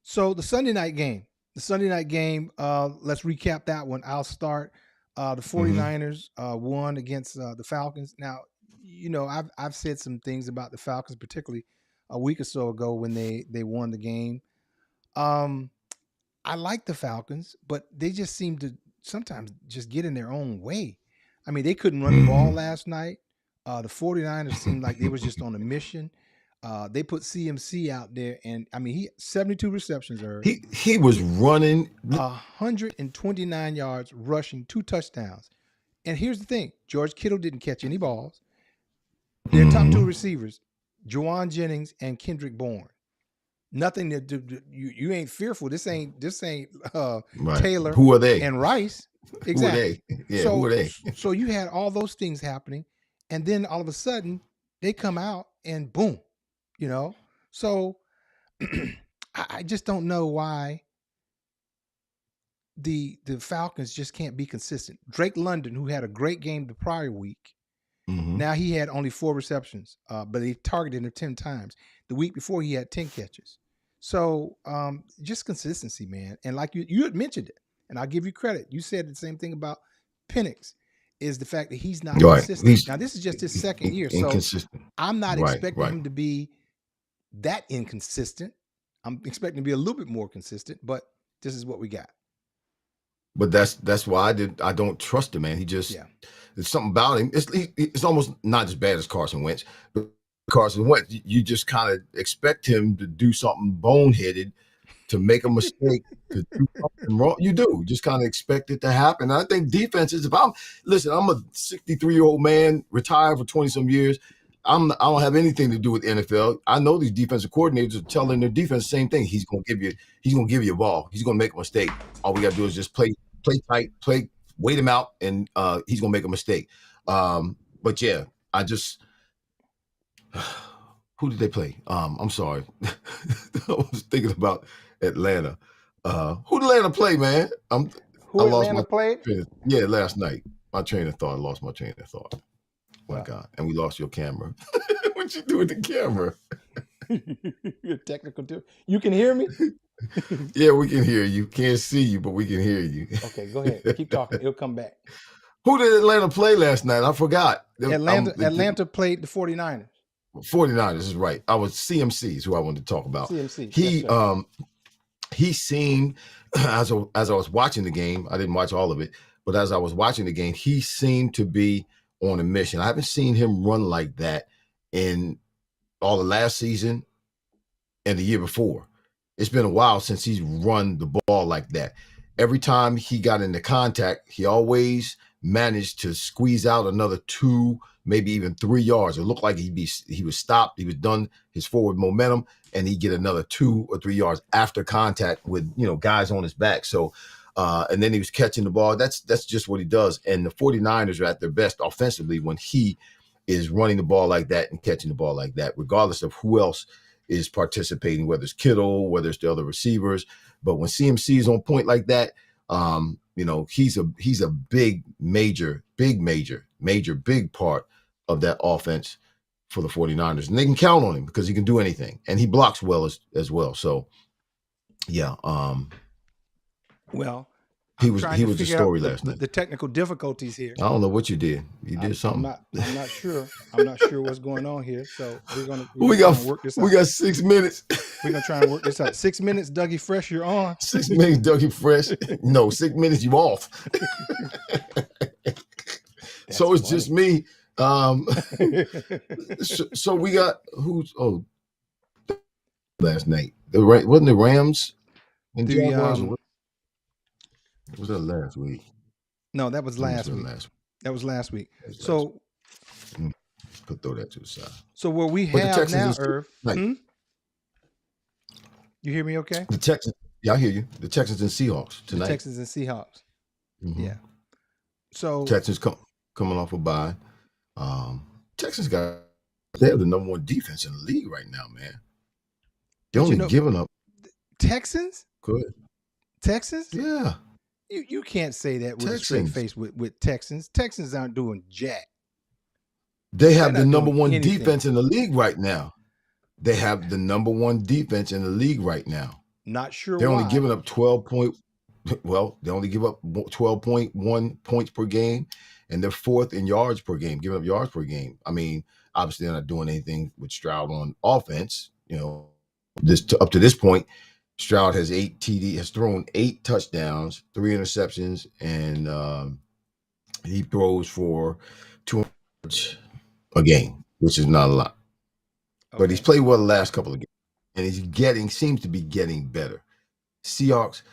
So the Sunday night game. Let's recap that one. I'll start. The 49ers won against the Falcons. Now, I've said some things about the Falcons, particularly a week or so ago when they won the game. I like the Falcons, but they just seem to sometimes just get in their own way. I mean, they couldn't run the ball last night. The 49ers seemed like they was just on a mission. They put CMC out there, and I mean, he 72 receptions. He was running 129 yards, rushing 2 touchdowns. And here's the thing: George Kittle didn't catch any balls. Their top 2 receivers, Juwan Jennings and Kendrick Bourne. Nothing that you ain't fearful. This ain't Right. Taylor Who are they? and Rice. Who are they? Exactly. Yeah, who are they? So you had all those things happening, and then all of a sudden they come out and boom, you know. So I just don't know why the Falcons just can't be consistent. Drake London, who had a great game the prior week, now he had only 4 receptions, but they targeted him 10 times. The week before he had 10 catches. So just consistency, man. And like you had mentioned it, and I'll give you credit. You said the same thing about Penix, is the fact that he's not Right. consistent. He's Now this is just his second year, so inconsistent. I'm not Right. expecting Right. him to be that inconsistent. I'm expecting to be a little bit more consistent, but this is what we got. But that's why I don't trust him, man. He just there's something about him. It's almost not as bad as Carson Wentz, but Carson Wentz, you just kind of expect him to do something boneheaded, to make a mistake, to do something wrong. You do just kind of expect it to happen. And I think defenses, I'm a 63-year-old man, retired for 20 some years. I don't have anything to do with the NFL. I know these defensive coordinators are telling their defense the same thing. He's gonna give you a ball. He's gonna make a mistake. All we gotta do is just play tight, wait him out, and he's gonna make a mistake. But yeah, I just who did they play? I'm sorry. I was thinking about Atlanta. Who did Atlanta play, man? Who Atlanta played? Yeah, last night. My train of thought. I lost my train of thought. My God. And we lost your camera. What you do with the camera? Your technical too. You can hear me? Yeah, we can hear you. Can't see you, but we can hear you. Okay, go ahead. Keep talking. It'll come back. Who did Atlanta play last night? I forgot. Atlanta played the 49ers. 49ers is right. I was CMC's who I wanted to talk about. CMC. He seemed, as I was watching the game, I didn't watch all of it, but as I was watching the game, he seemed to be on a mission. I haven't seen him run like that in all the last season and the year before. It's been a while since he's run the ball like that. Every time he got into contact, he always managed to squeeze out another 2, maybe even 3 yards. It looked like he was stopped. He was done his forward momentum, and he'd get another 2 or 3 yards after contact with guys on his back. So, and then he was catching the ball. That's just what he does. And the 49ers are at their best offensively when he is running the ball like that and catching the ball like that, regardless of who else is participating, whether it's Kittle, whether it's the other receivers. But when CMC is on point like that, he's a big part of that offense for the 49ers. And they can count on him because he can do anything. And he blocks well as well. So, yeah. Well, he was the story last night. The technical difficulties here. I don't know what you did. You did something. I'm not sure. I'm not sure what's going on here. So we're gonna work this out. We got 6 minutes. We're gonna try and work this out. 6 minutes, Dougie Fresh, you're on. 6 minutes, Dougie Fresh. No, 6 minutes, you off. So it's funny. Just me. So we got last night? Wasn't the Rams and Jaguars? Was that last week? No, that was last week. That was last week. So throw that to the side. So where we have now, Irv. You hear me okay? The Texans, yeah, I hear you. The Texans and Seahawks tonight. The Texans and Seahawks. Mm-hmm. Yeah. So Texans coming off a bye. Texans they have the number 1 defense in the league right now, man. They're only giving up. Texans? Good. Texans? Yeah. You can't say that with a straight face with Texans. Texans aren't doing jack. They have the number 1 defense in the league right now. They have the number 1 defense in the league right now. Not sure They're why. only giving up they only give up 12.1 points per game, and they're 4th in yards per game, giving up yards per game. I mean, obviously they're not doing anything with Stroud on offense. Up to this point, Stroud has has thrown 8 touchdowns, 3 interceptions, and he throws for 200 a game, which is not a lot. Okay. But he's played well the last couple of games, and seems to be getting better. Seahawks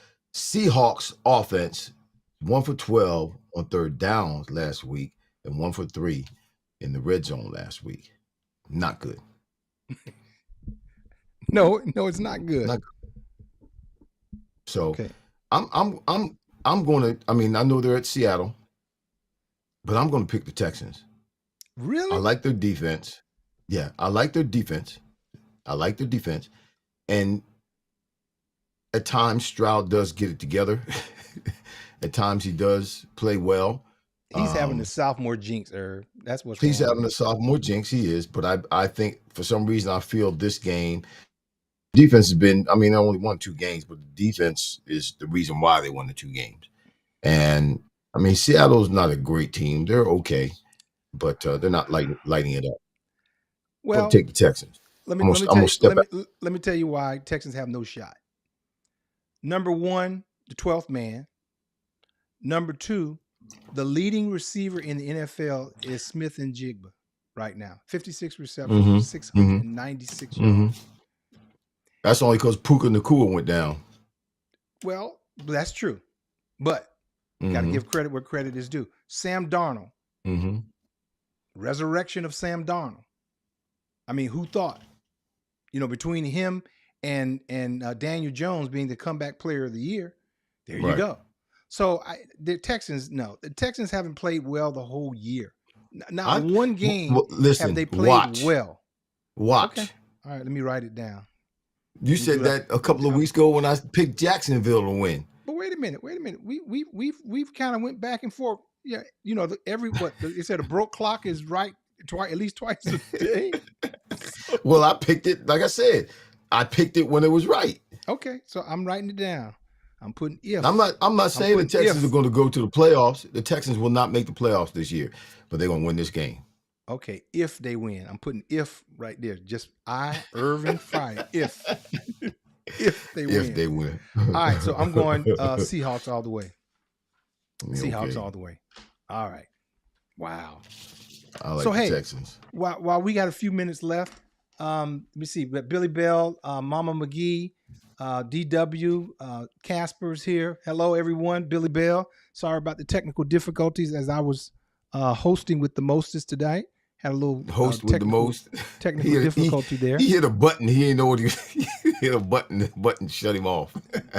offense, 1 for 12 on 3rd downs last week, and 1 for 3 in the red zone last week. Not good. No, no, it's not good. Not so. Okay. I'm going to. I mean, I know they're at Seattle, but I'm going to pick the Texans. I Really? like their defense. Yeah, I like their defense. I like their defense, and at times Stroud does get it together. At times he does play well. He's having the sophomore jinx, Irv. That's what's He's wrong having with a him. sophomore jinx. He is, but I think for some reason I feel this game defense has been. I mean, they only won 2 games, but the defense is the reason why they won the 2 games. And I mean, Seattle's not a great team. They're okay, but they're not lighting it up. I'm gonna Well, take the Texans. let me I'm gonna, let me I'm tell gonna you step back. let me tell you why Texans have no shot. Number one, the 12th man. Number two, the leading receiver in the NFL is Smith and Jigba right now. 56 receptions for Mm-hmm. Mm-hmm. 696 Mm-hmm. yards. That's only because Puka Nakua went down. Well, that's true. But got to Mm-hmm. give credit where credit is due. Sam Darnold, Mm-hmm. resurrection of Sam Darnold. I mean, who thought? Between him and Daniel Jones being the comeback player of the year, there you Right. go. So the Texans haven't played well the whole year. Not one game Listen, have they played watch. well. Watch. Okay. All right, let me write it down. You said that a couple of weeks ago when I picked Jacksonville to win. But wait a minute. We've kind of went back and forth. Yeah, they said a broke clock is right at least twice a day. Well, I picked it, like I said, I picked it when it was right. Okay, so I'm writing it down. I'm putting if. I'm not saying the Texans are going to go to the playoffs. The Texans will not make the playoffs this year, but they're going to win this game. Okay, if they win. I'm putting if right there. Just Irving Fryar. If they win. If they win. All right, so I'm going Seahawks all the way. Seahawks Okay. all the way. All right. Wow. I like so, the Texans. While we got a few minutes left, let me see. Billy Bell, Mama McGee, DW, Casper's here. Hello, everyone. Billy Bell. Sorry about the technical difficulties as I was hosting with the mostest today. Had a little host with the most technical difficulty there. He hit a button. He didn't know what he hit a button. The button shut him off.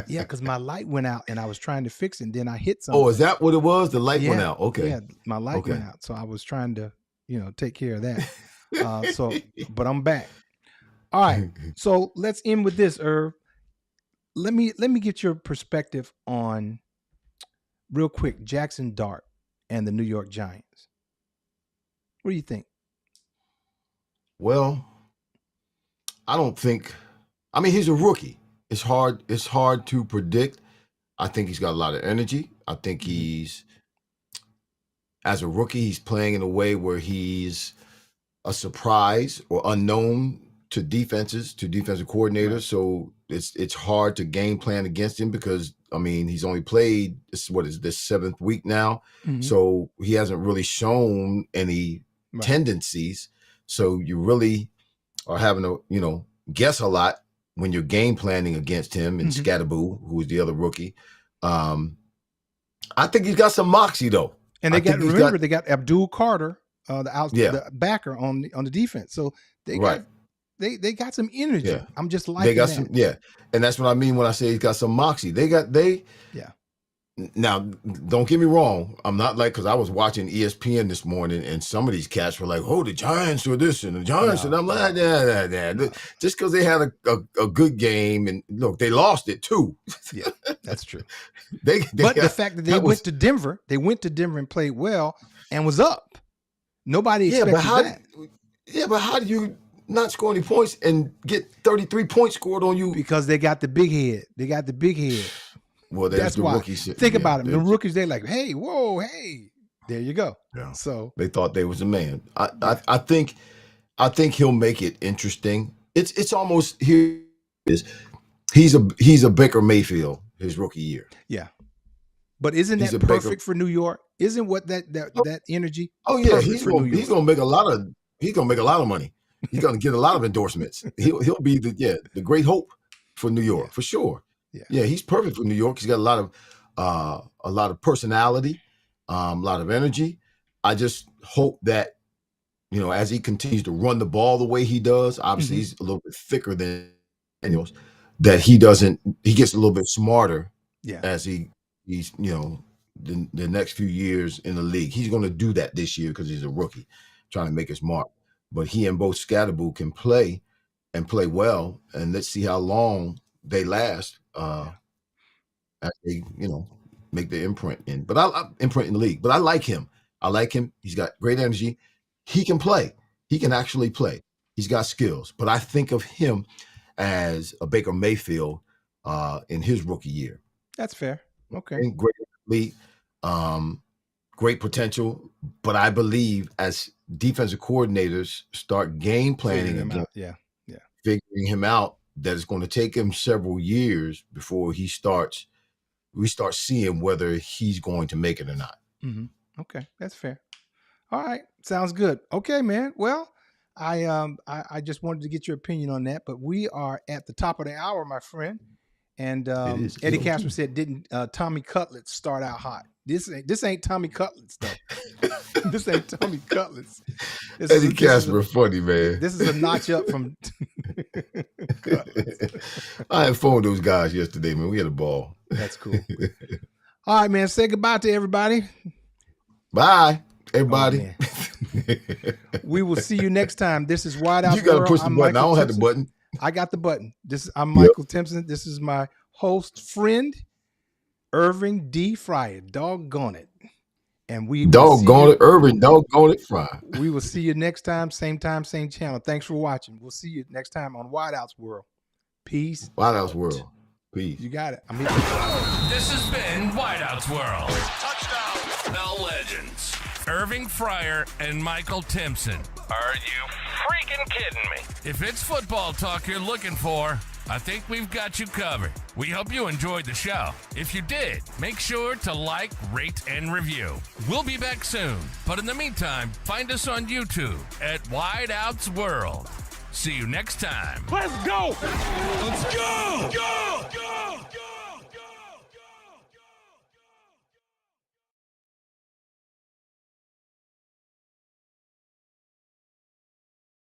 Yeah, because my light went out and I was trying to fix it. And then I hit something. Oh, is that what it was? The light went out. Okay. Yeah, my light went out. So I was trying to, take care of that. But I'm back. All right. So let's end with this, Irv. Let me get your perspective on real quick Jackson Dart and the New York Giants. What do you think? Well, I don't think. I mean, he's a rookie. It's hard to predict. I think he's got a lot of energy. I think as a rookie, he's playing in a way where he's a surprise or unknown to defenses, to defensive coordinators. Right. So it's hard to game plan against him because, I mean, he's only played, this 7th week now. Mm-hmm. So he hasn't really shown any tendencies. So you really are having to, guess a lot when you're game planning against him and Scatterboo, who is the other rookie. I think he's got some moxie though. And they got Abdul Carter, the backer on the defense. So they got some energy. Yeah. I'm just liking that. And that's what I mean when I say he's got some moxie. Now, don't get me wrong. I'm not because I was watching ESPN this morning and some of these cats were like, oh, the Giants are this and the Giants. And I'm like, nah. Just because they had a good game and look, they lost it too. Yeah, that's true. The fact that they went to Denver and played well and was up. Nobody expected that. But how do you not score any points and get 33 points scored on you? Because they got the big head. Well, that's why. Rookies. Think about it. The rookies, they're like, hey, whoa, hey. There you go. Yeah. So they thought they was a man. I think he'll make it interesting. It's almost here. He's a Baker Mayfield his rookie year. Yeah. But isn't that perfect for New York? Isn't what that energy? Oh yeah, he's gonna make a lot of money. He's gonna get a lot of endorsements. He'll be the great hope for New York for sure. Yeah, he's perfect for New York. He's got a lot of personality, a lot of energy. I just hope that, as he continues to run the ball the way he does, obviously he's a little bit thicker than annuals, that he gets a little bit smarter Yeah. as he's the next few years in the league. He's going to do that this year because he's a rookie, trying to make his mark. But he and both Scatterboo can play and play well, and let's see how long they last as they make their imprint in. But I imprint in the league. But I like him. He's got great energy. He can play. He can actually play. He's got skills. But I think of him as a Baker Mayfield in his rookie year. That's fair. Okay. Great athlete, great potential. But I believe as defensive coordinators start game planning again, figuring him out, that it's going to take him several years before we start seeing whether he's going to make it or not. Mm-hmm. Okay, that's fair. All right, sounds good. Okay, man. Well, I just wanted to get your opinion on that, but we are at the top of the hour, my friend. And Eddie Casper said, "Didn't Tommy Cutlets start out hot? This ain't Tommy Cutlets though. This ain't Tommy Cutlets. Eddie Casper, funny man. This is a notch up from." I had fun with those guys yesterday, man. We had a ball. That's cool. All right, man. Say goodbye to everybody. Bye, everybody. Oh, we will see you next time. This is Wide Out. You got to push the button. I don't have the button. I got the button. I'm Michael Timpson. This is my host friend, Irving D. Fryar. Doggone it. And we doggone it, Irving. Doggone it, Fryar. We will see you next time, same channel. Thanks for watching. We'll see you next time on Wideouts World. Peace. Wideouts World. Peace. You got it. I'm here. This has been Wideouts World. Touchdown. The legends, Irving Fryar and Michael Timpson. Are you freaking kidding me? If it's football talk you're looking for, I think we've got you covered. We hope you enjoyed the show. If you did, make sure to like, rate, and review. We'll be back soon. But in the meantime, find us on YouTube at Wideouts World. See you next time. Let's go! Let's go! Go!